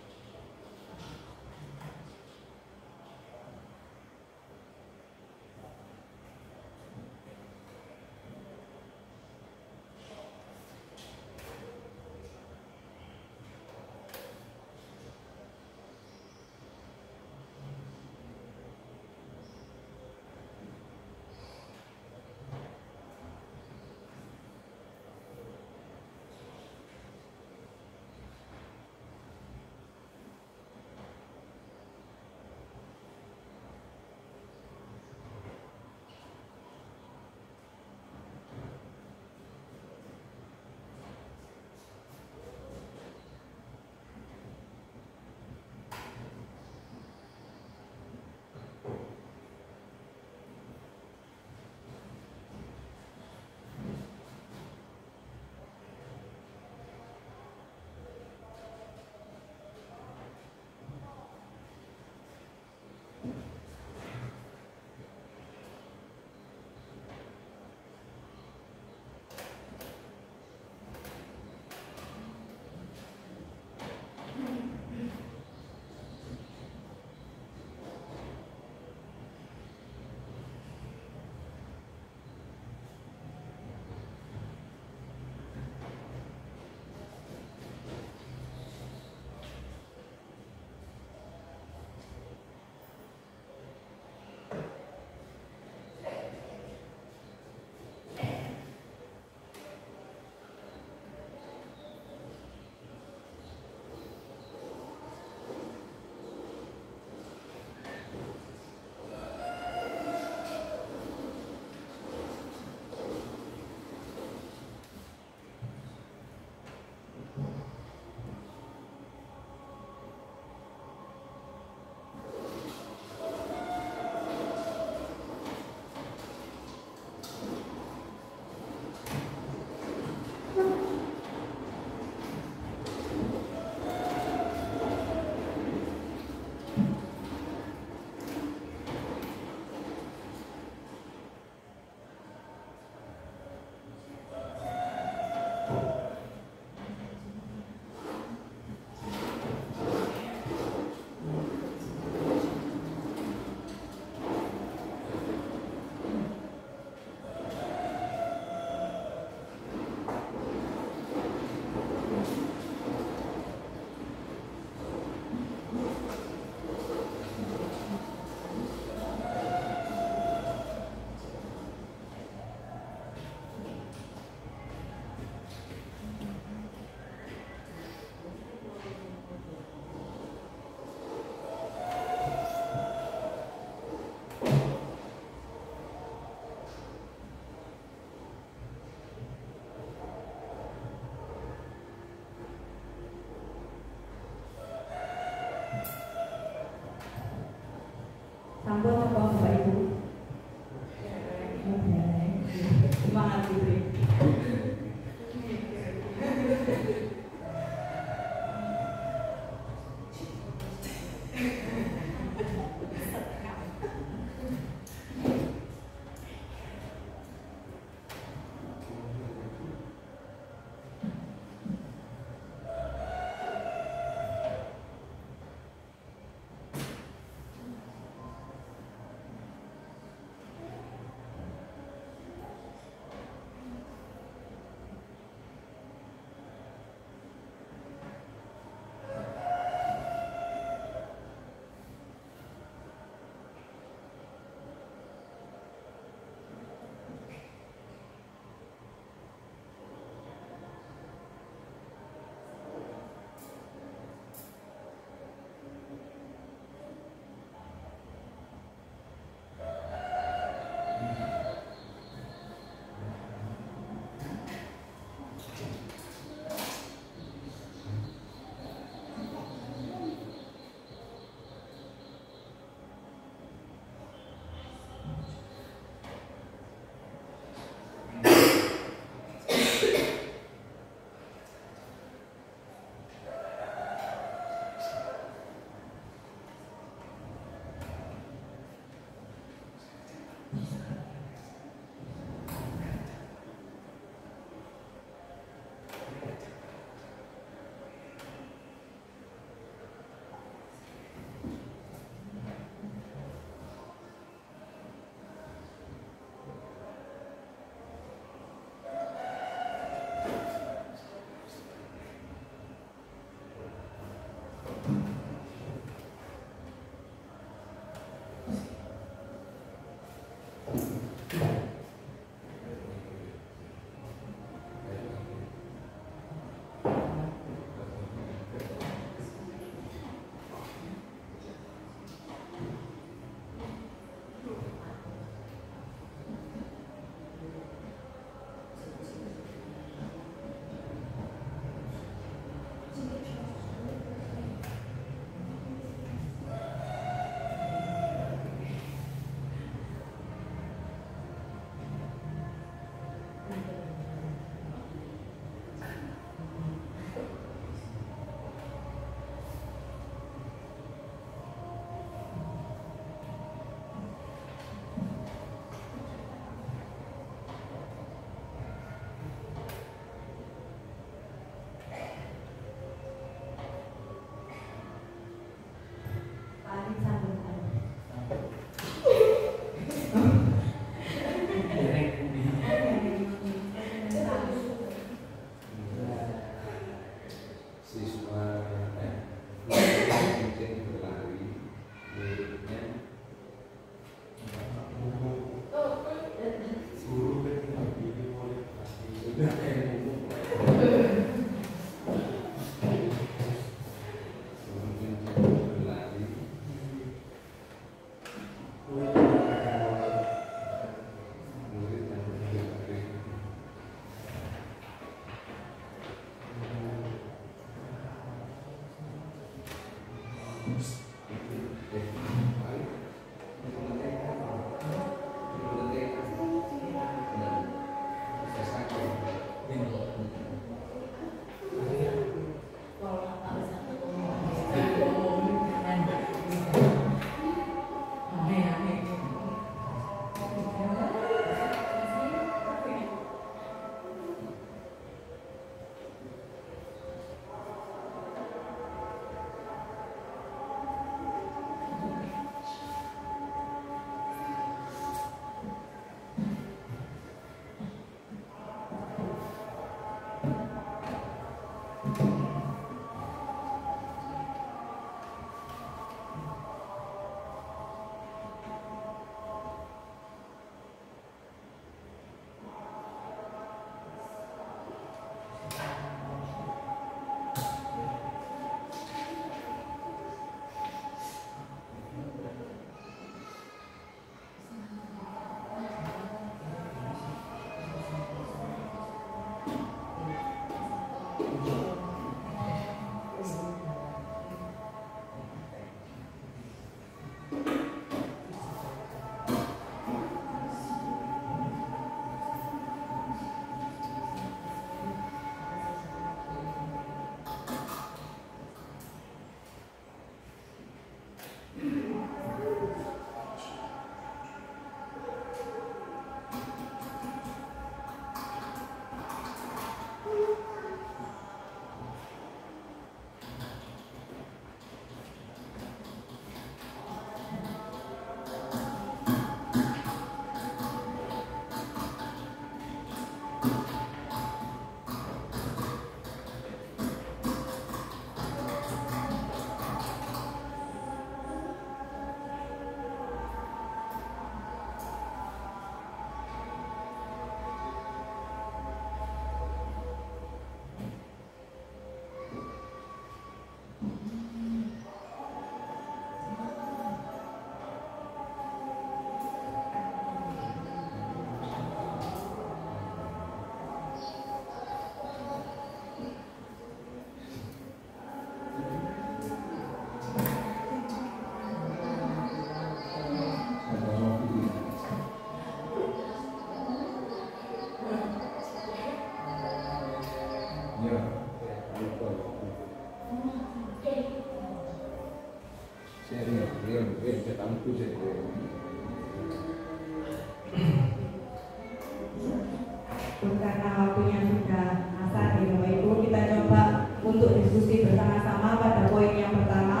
Karena waktunya sudah asar di Bapak Ibu, kita coba untuk diskusi bersama-sama pada poin yang pertama.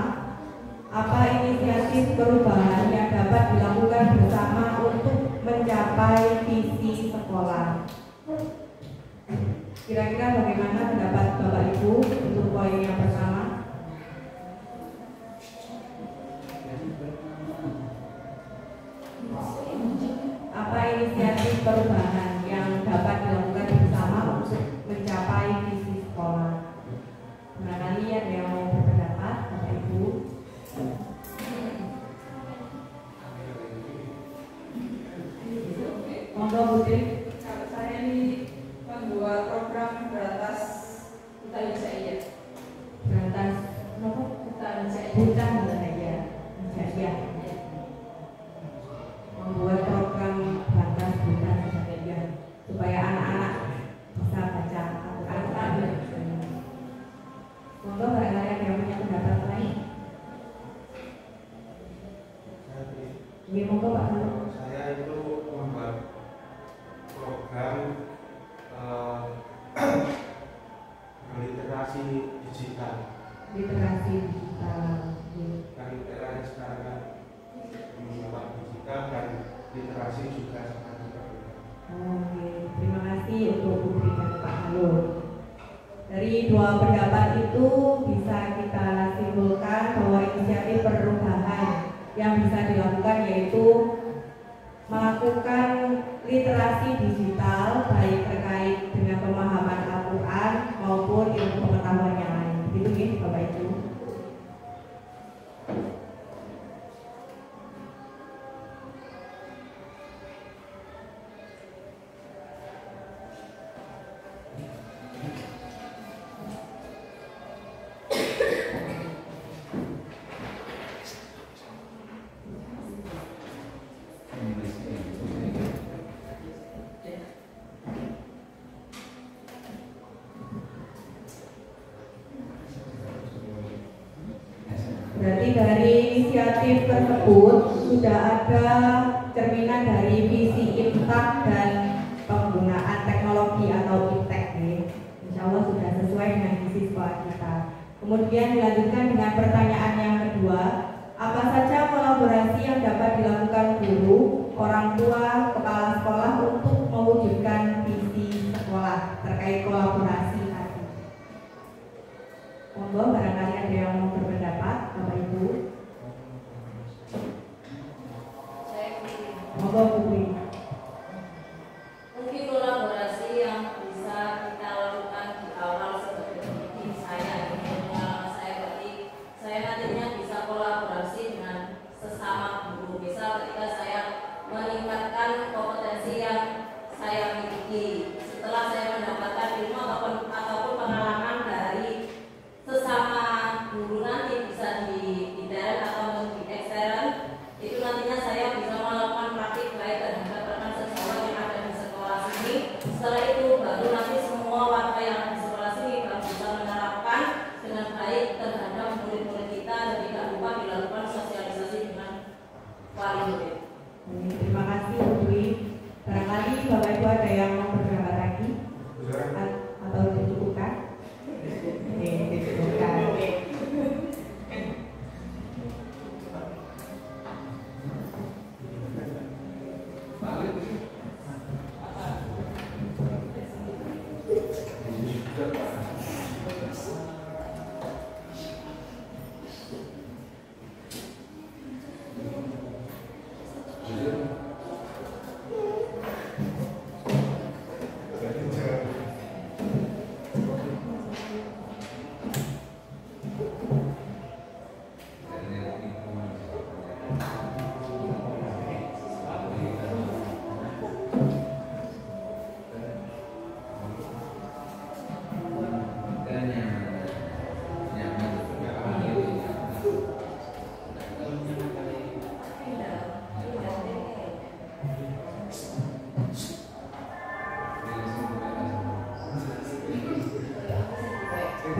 Apa inisiatif perubahan yang dapat dilakukan bersama untuk mencapai visi sekolah? Kira-kira bagaimana pendapat Bapak Ibu untuk poin yang pertama? Apa inisiatif perubahan yang dapat dilakukan bersama untuk mencapai visi sekolah? Barangkali ada yang mau berpendapat, Bapak Ibu? Monggo Bu Tri. Kalau saya ini membuat program berantas buta hijau, Berantas apa? buta hijau. Bukan budaya Jaya. Membuat program berantas buta Jaya supaya anak-anak bisa baca Al-Quran. Monggo barangkali ada yang punya pendapat lain. Ini monggo Pak. Saya itu membuat program literasi digital. Literasi digital. Kan literasi sekarang kan membuat digital dan literasi juga sangat diperlukan. Oke, terima kasih untuk Putri dan Pak Halul. Dari dua pendapat itu bisa kita simpulkan bahwa inisiatif perubahan yang bisa dilakukan yaitu melakukan literasi digital baik terkait dengan inisiatif tersebut sudah ada cerminan dari visi IMTAK dan penggunaan teknologi atau IPTEK. Insya Allah sudah sesuai dengan visi sekolah kita. Kemudian dilanjutkan dengan pertanyaan yang kedua, apa saja kolaborasi yang dapat dilakukan guru, orang tua, kepala sekolah untuk mewujudkan visi sekolah terkait kolaborasi tadi? Monggo barangkali ada yang mau berpendapat, Bapak Ibu. Monggo Bu. Mungkin kolaborasi yang bisa kita lakukan di awal seperti ini saya pengalaman saya berarti saya nantinya bisa kolaborasi dengan sesama guru. Misal ketika saya meningkatkan kompetensi yang saya miliki setelah saya mendapatkan ilmu ataupun pengalaman dari sesama guru nanti bisa di intern atau di ekstern, itu nantinya saya bisa melakukan praktik baik terhadap rekan sejawat yang ada di sekolah sini. Setelah itu baru nanti semua warga yang ada di sekolah sini baru bisa menerapkan dengan baik terhadap murid-murid kita dan tidak lupa dilakukan sosialisasi dengan wali murid. Terima kasih Bu Dwi. Barangkali Bapak Ibu ada yang mau berpendapat lagi atau dicukupkan? Dicukupkan.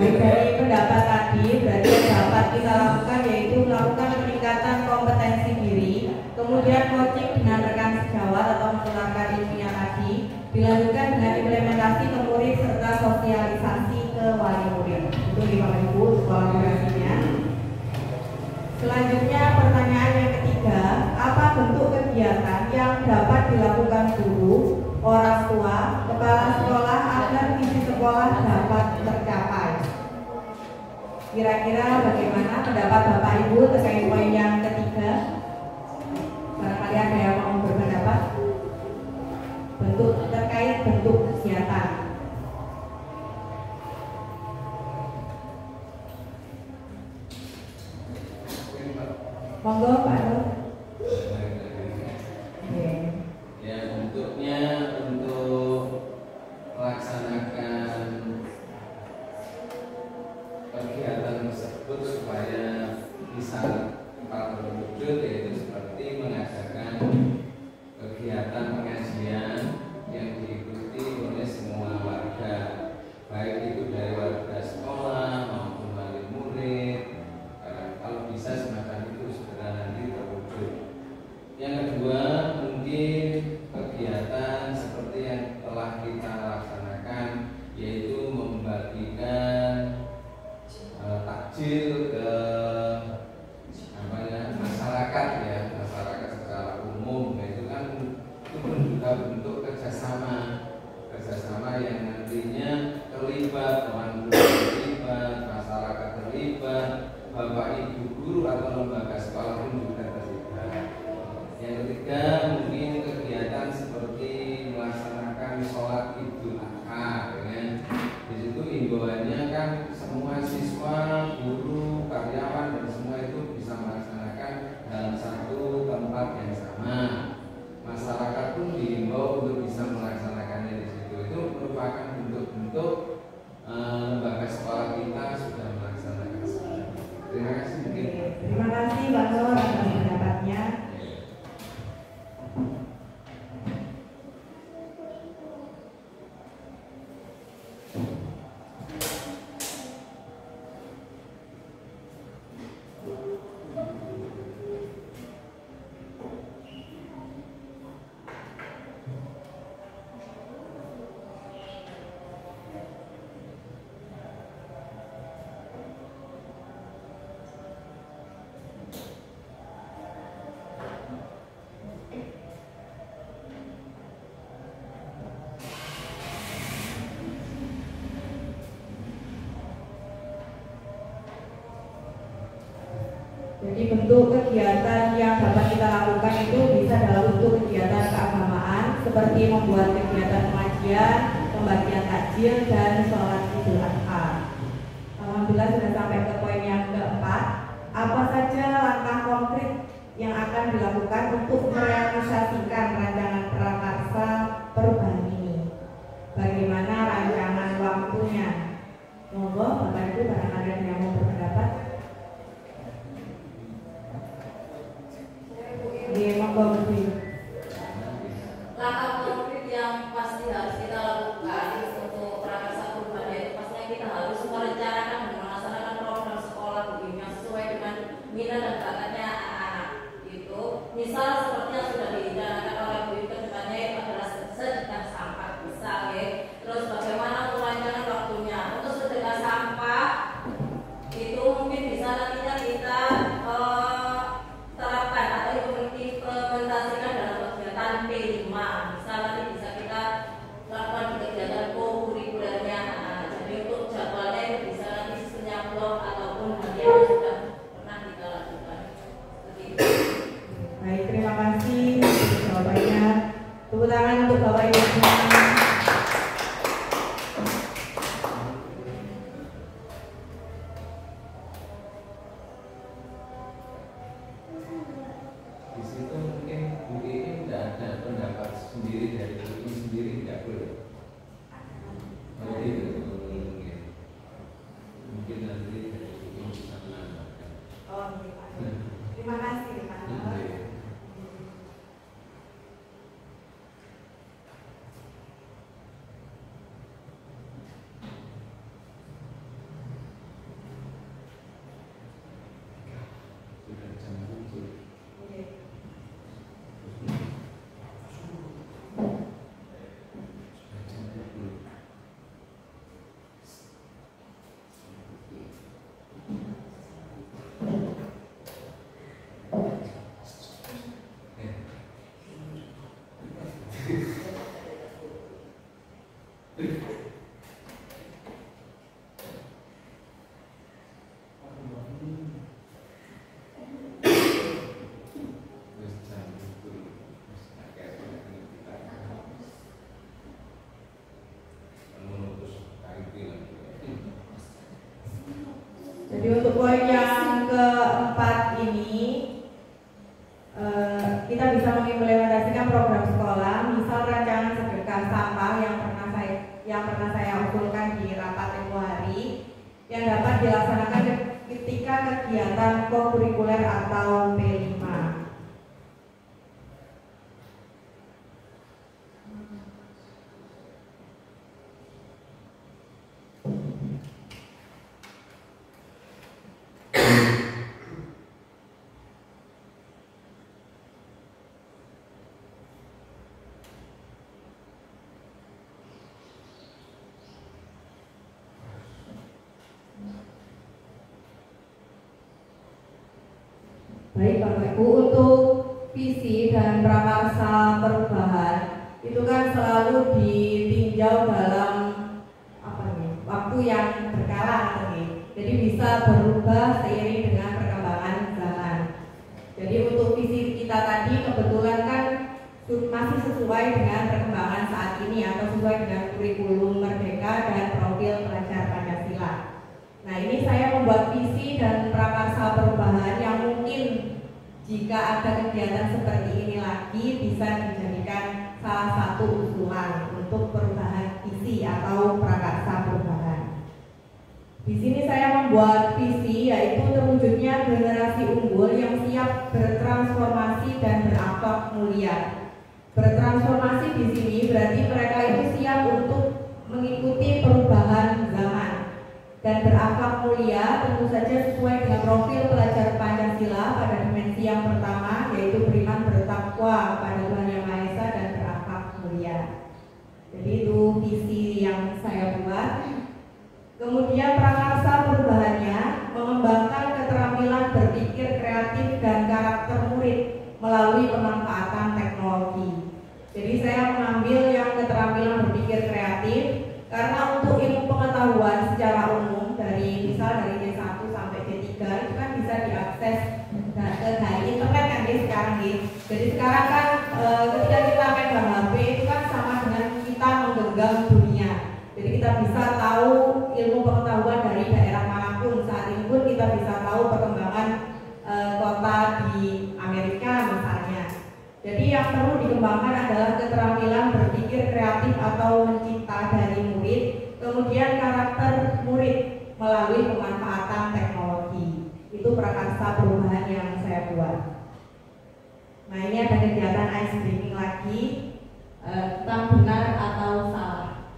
Baik, dari pendapat tadi berarti yang dapat kita lakukan yaitu melakukan peningkatan kompetensi diri, kemudian coaching dengan rekan sejawat atau masyarakat ilmiah tadi, dilanjutkan dengan implementasi ke murid serta sosialisasi ke wali murid. Itu di Bapak Ibu kolaborasinya. Selanjutnya pertanyaan yang ketiga, apa bentuk kegiatan yang dapat dilakukan guru, orang tua, kepala sekolah agar visi sekolah dapat tercapai? Kira-kira bagaimana pendapat Bapak Ibu terkait poin yang ketiga? Barangkali ada yang mau berpendapat? Terkait bentuk kegiatan. Monggo Pak Nur. Ya, bentuknya untuk melaksanakan kegiatan tersebut supaya bisa terwujud, yaitu seperti mengadakan kegiatan pengajian yang diikuti oleh semua warga, baik itu dari warga sekolah maupun wali murid. Kalau bisa semacam itu segera nanti terwujud. Yang kedua, mungkin kegiatan seperti yang telah kita laksanakan, yaitu membagikan takjil ke masyarakat, ya, masyarakat secara umum. Itu kan itu pun juga bentuk kerjasama yang nantinya terlibat, orang tua terlibat, masyarakat terlibat, bapak ibu guru atau lembaga sekolah pun juga terlibat. Yang ketiga, mungkin kegiatan seperti melaksanakan sholat Idul Adha, dengan di situ imbauannya kan semua siswa, guru, karyawan dan semua itu bisa melaksanakan dalam satu tempat yang sama. Masyarakat pun diimbau untuk bisa melaksanakannya di situ. Itu merupakan bentuk-bentuk lembaga sekolah kita sudah melaksanakan. Terima kasih mungkin. Terima kasih Pak Nur atas pendapatnya. Jadi bentuk kegiatan yang dapat kita lakukan itu bisa dalam bentuk kegiatan keagamaan seperti membuat kegiatan pengajian, pembagian takjil, dan sholat Idul Adha. Alhamdulillah sudah sampai ke poin yang keempat. Apa saja langkah konkret yang akan dilakukan untuk merealisasikan rancangan prakarsa perubahan ini? Bagaimana rancangan waktunya? Monggo Bapak Ibu barangkali ada yang mau berpendapat. Monggo Bu. Langkah konkret yang pasti harus kita lakukan untuk prakarsa perubahan itu pastinya kita harus merencanakan dan melaksanakan program sekolah begini yang sesuai dengan minat dan bakatnya anak-anak itu. Misal seperti yang sudah direncanakan oleh Bu ke depannya itu adalah sedekah sampah bisa ya. Terus bagaimana melancarkan waktunya untuk sedekah sampah itu mungkin bisa nantinya kita terapkan atau implementasikan dalam kegiatan P5. Misal nanti bisa kita lakukan di kegiatan co-kurikulernya. Jadi untuk jadwalnya itu bisa nanti sistemnya blok ataupun harian yang sudah pernah kita lakukan. Seperti itu. Baik, terima kasih untuk jawabannya. Tepuk tangan untuk Bapak Ibu semua. Di situ mungkin Bu ini tidak ada pendapat sendiri dari Bu ini sendiri, tidak boleh. Oh itu mungkin nanti dari Bu ini bisa menambahkan. Oh, terima kasih Pak. Sudah jam 7. Jadi untuk poin yang keempat ini kita bisa mengimplementasikan program sekolah, misal rancangan sedekah sampah yang pernah saya usulkan di rapat tempo hari yang dapat dilaksanakan ketika kegiatan kokurikuler atau P5. Baik Bapak Ibu, untuk visi dan prakarsa perubahan itu kan selalu ditinjau dalam waktu yang berkala, jadi bisa berubah seiring dengan perkembangan zaman. Jadi untuk visi kita tadi kebetulan kan masih sesuai dengan perkembangan saat ini atau sesuai dengan kurikulum Merdeka dan profil pelajar Pancasila. Nah, ini saya membuat visi dan prakarsa perubahan yang mungkin jika ada kegiatan seperti ini lagi bisa dijadikan salah satu usulan untuk perubahan visi atau prakarsa perubahan. Di sini saya membuat visi yaitu terwujudnya generasi unggul yang siap bertransformasi dan berakhlak mulia. Bertransformasi di sini berarti mereka itu siap untuk mengikuti perubahan zaman. Dan berakhlak mulia tentu saja sesuai dengan profil pelajar Pancasila pada dimensi yang pertama, yaitu beriman bertakwa kepada Tuhan Yang Maha Esa dan berakhlak mulia. Jadi itu visi yang saya buat. Kemudian prakarsa perubahannya mengembangkan keterampilan berpikir kreatif dan karakter murid melalui pemanfaatan teknologi. Jadi saya mengambil yang keterampilan berpikir kreatif karena untuk ilmu pengetahuan secara umum dari misal dari D1 sampai D3 itu kan bisa diakses Jadi sekarang kan ketika kita pegang HP itu kan sama dengan kita menggenggam dunia. Jadi kita bisa tahu ilmu pengetahuan dari daerah manapun. Saat ini pun kita bisa tahu perkembangan kota di Amerika misalnya. Jadi yang perlu dikembangkan adalah keterampilan berpikir kreatif atau mencipta dari murid, kemudian karakter murid melalui pemanfaatan teknologi. Itu prakarsa perubahan yang saya buat. Nah, ini ada kegiatan ice breaking lagi tentang benar atau salah.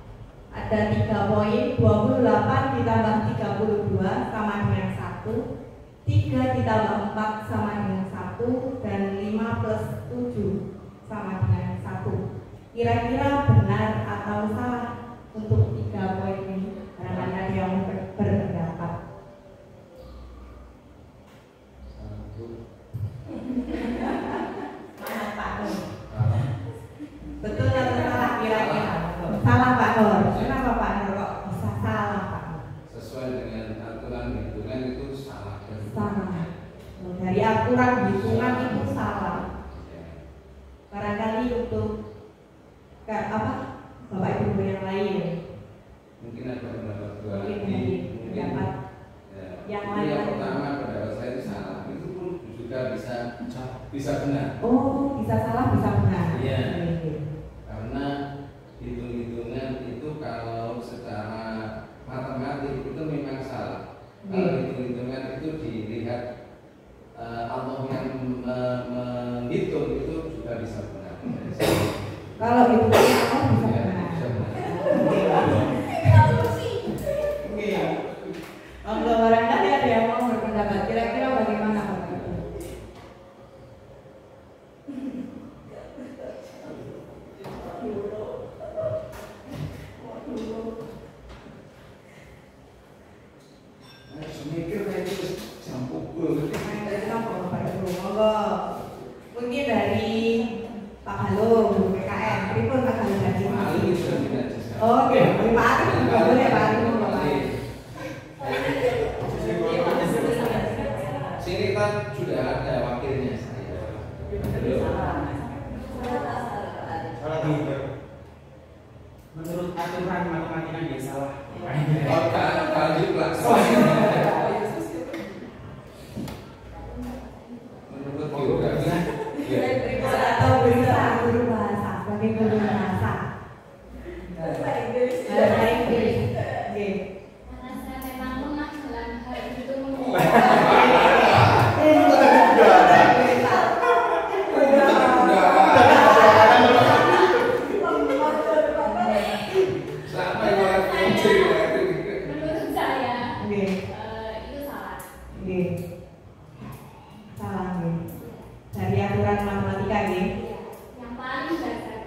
Ada 3 poin, 28 ditambah 32 sama dengan 1, 3 ditambah 4 sama dengan 1, dan 5 plus 7 sama dengan 1. Kira-kira benar atau salah untuk 3 poin ini? Barangkali ada yang berpendapat. Mana Pak Nur? Betul atau salah kira-kira? Salah Pak Nur. Kenapa Pak Nur kok bisa salah Pak Nur? Sesuai dengan aturan hitungan itu salah. Salah. Dari aturan hitungan itu salah. Barangkali untuk Bapak Ibu yang lain. Mungkin ada pendapat dua Mungkin lagi. pendapat yang lain. Yang pertama pendapat saya itu salah. Itu pun juga bisa benar. Oh, bisa salah, bisa benar. Iya. Oke. Karena hitung-hitungan itu kalau secara matematik itu memang salah. Kalau hitung-hitungan itu dilihat Allah yang menghitung itu juga bisa benar. Kalau hitungnya Allah bisa benar. Kalau barangkali ada yang mau berpendapat, kira-kira bagaimana Bapak Ibu? Mikir itu jam pukul. Mungkin dari Pak Halo, PKN, pripun Pak Halo dari Oke, Pak Arif juga boleh Pak Arif. Sini kan sudah ada wakilnya saya. Menurut aturan matematika dia salah. Oh, kalau juga. Menurut geografi, Atau bisa guru bahasa, sebagai guru bahasa. Bahasa Inggris. Oke. Karena saya memang lemah dalam hal itu. sama yang orang kecil. Menurut saya Oke. itu salah. Oke. Salah nih. Dari aturan matematika nih. Yang paling dasar.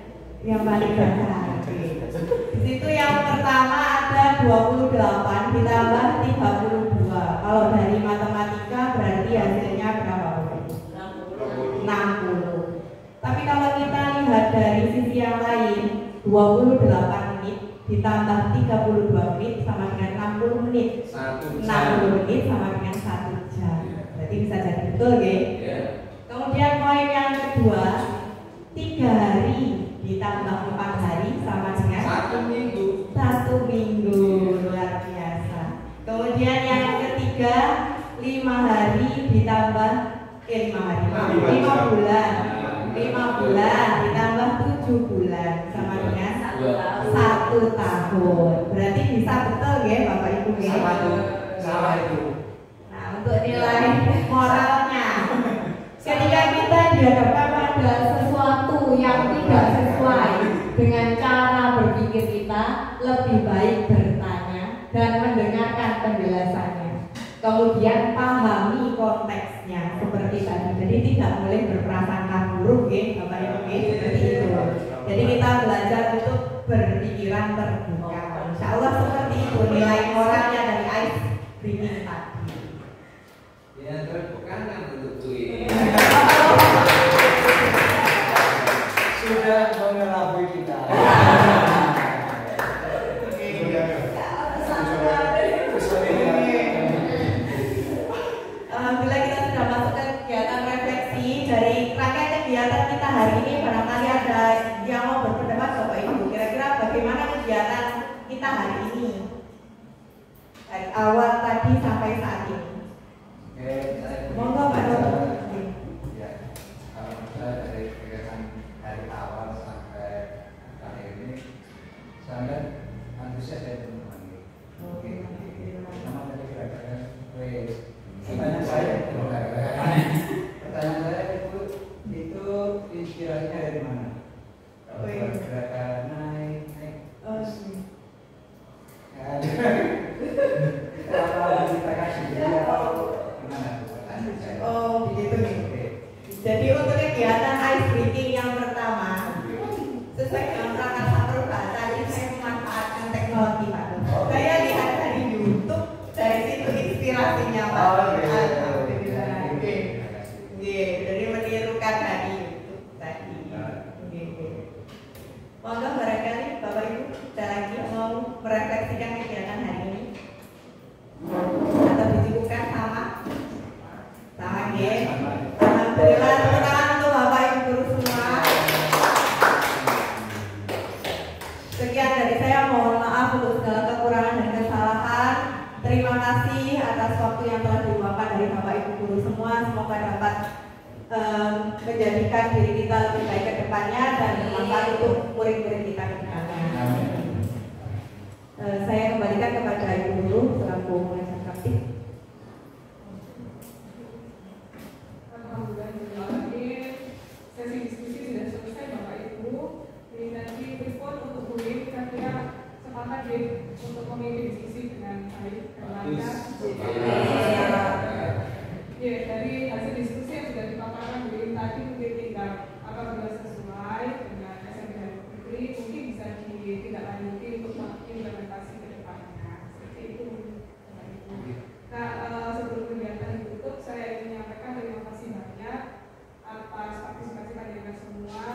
Yang paling dasar. Oke. Di situ yang pertama ada 28 ditambah 32. Kalau dari matematika berarti hasilnya berapa? 60. Tapi kalau kita lihat dari sisi yang lain, 28 menit ditambah 32 menit sama dengan 60 menit. 60 menit sama dengan 1 jam. Berarti bisa jadi betul, ya? Kemudian poin yang kedua, 3 hari ditambah 4 hari sama dengan 1 minggu. 1 minggu, luar biasa. Kemudian yang ketiga, 5 hari ditambah 5 bulan. 5 bulan ditambah 7 bulan sama dengan 1 tahun. Berarti bisa betul ya Bapak Ibu ya? Salah itu. Nah, untuk nilai moralnya, ketika kita dihadapkan pada sesuatu yang tidak sesuai dengan cara berpikir kita, lebih baik bertanya dan mendengarkan penjelasannya. Kemudian pahami konteksnya seperti tadi. Jadi tidak boleh berprasangka buruk ya Bapak Ibu ya, seperti itu. Jadi kita belajar untuk berpikiran terbuka. Insya Allah seperti itu nilai moralnya dari ice breaking tadi. Ya, terbukakan untuk tweet. Sudah mengelabui kita. Alhamdulillah kita sudah masuk ke kegiatan refleksi. Dari rangkaian kegiatan kita hari ini dari awal tadi sampai saat ini. Monggo Pak Dr. Ya, kalau saya dari kegiatan dari awal sampai akhir ini sangat antusias dari teman-teman. Oke. Nama tadi kira-kira pertanyaan saya itu inspirasinya dari mana? Kalau gerakan naik. Oh begitu nih. Jadi untuk kegiatan ice breaking yang pertama, sesuai dengan prakarsa perubahan tadi saya memanfaatkan teknologi Pak. Saya lihat dari YouTube, dari situ inspirasinya Pak. Alhamdulillah. Jadi menirukan dari YouTube tadi. Monggo barangkali Bapak Ibu ada lagi mau merefleksikan kegiatan hari ini atau disibukkan sama ya. Alhamdulillah, tepuk tangan untuk Bapak Ibu guru semua. Sekian dari saya, mohon maaf untuk segala kekurangan dan kesalahan. Terima kasih atas waktu yang telah diluangkan dari Bapak Ibu guru semua. Semoga dapat menjadikan diri kita lebih baik ke depannya dan bermanfaat untuk murid-murid kita ke depannya. Saya kembalikan kepada Ibu guru selaku pengajar praktik. Sesi diskusi sudah selesai Bapak Ibu. Ini nanti report untuk murid kira-kira sepakat untuk memimpin diskusi dengan baik dan lancar. Ya, dari hasil diskusi yang sudah dipaparkan murid tadi mungkin tinggal apabila sesuai dengan SMP Darul Fikri mungkin bisa ditindaklanjuti untuk implementasi ke depannya. Seperti itu Bapak Ibu. Nah, sebelum kegiatan ditutup saya ingin menyampaikan terima kasih banyak atas partisipasi panjenengan semua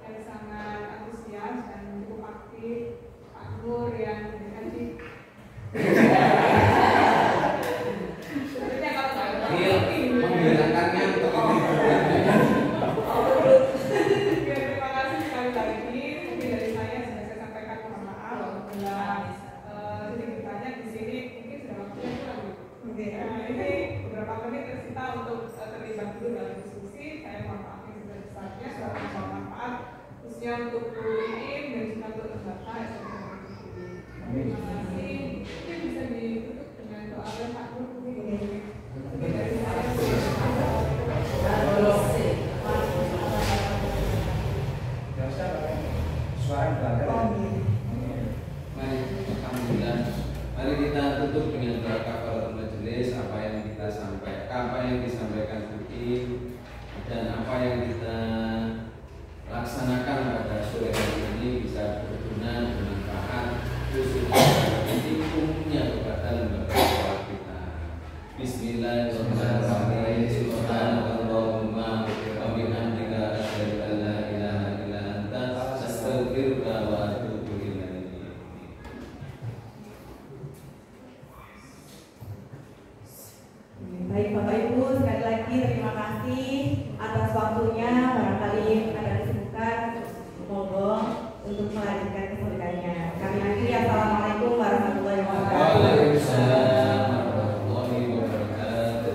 yang sangat antusias dan cukup aktif. Pak Nur yang menjadi sebenarnya kalau saya menghilangkan ngantuk. Terima kasih sekali lagi. Mungkin dari saya sudah saya sampaikan mohon maaf apabila sedikit banyak di sini mungkin sudah waktunya kurang. Ini beberapa menit tersita untuk terlibat dulu dalam diskusi. Saya mohon maaf yang sebesar-besarnya, sudah bermanfaat khususnya untuk UIN dan juga untuk peserta SMP. Terima kasih. Mungkin bisa ditutup dengan doa dan Pak Nur. Mari kita tutup dengan doa kafaratul majelis. Apa yang kita sampaikan, apa yang disampaikan Buki dan apa yang kita laksanakan pada sore hari ini bisa berguna, bermanfaat khususnya bagi umumnya kepada lembaga sekolah kita. Bismillahirrahmanirrahim. Subhanallahumma wa bihamdika asyhadu an la ilaha illa anta astaghfiruka wa atubu ilaik. Baik Bapak Ibu, sekali lagi terima kasih atas waktunya. Barangkali ada kesibukan, monggo untuk melanjutkan kesibukannya. Kami akhiri. Assalamualaikum warahmatullahi wabarakatuh. Waalaikumsalam warahmatullahi wabarakatuh.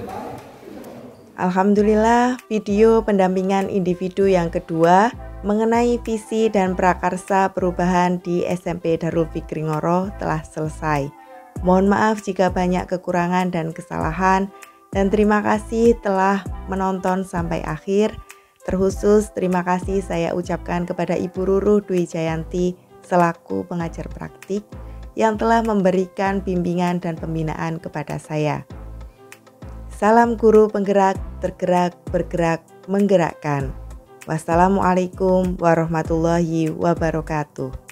Alhamdulillah, video pendampingan individu yang kedua mengenai visi dan prakarsa perubahan di SMP Darul Fikri Ngoro telah selesai. Mohon maaf jika banyak kekurangan dan kesalahan, dan terima kasih telah menonton sampai akhir. Terkhusus terima kasih saya ucapkan kepada Ibu Ruruh Dwi Jayanti selaku pengajar praktik yang telah memberikan bimbingan dan pembinaan kepada saya. Salam guru penggerak, tergerak, bergerak, menggerakkan. Wassalamualaikum warahmatullahi wabarakatuh.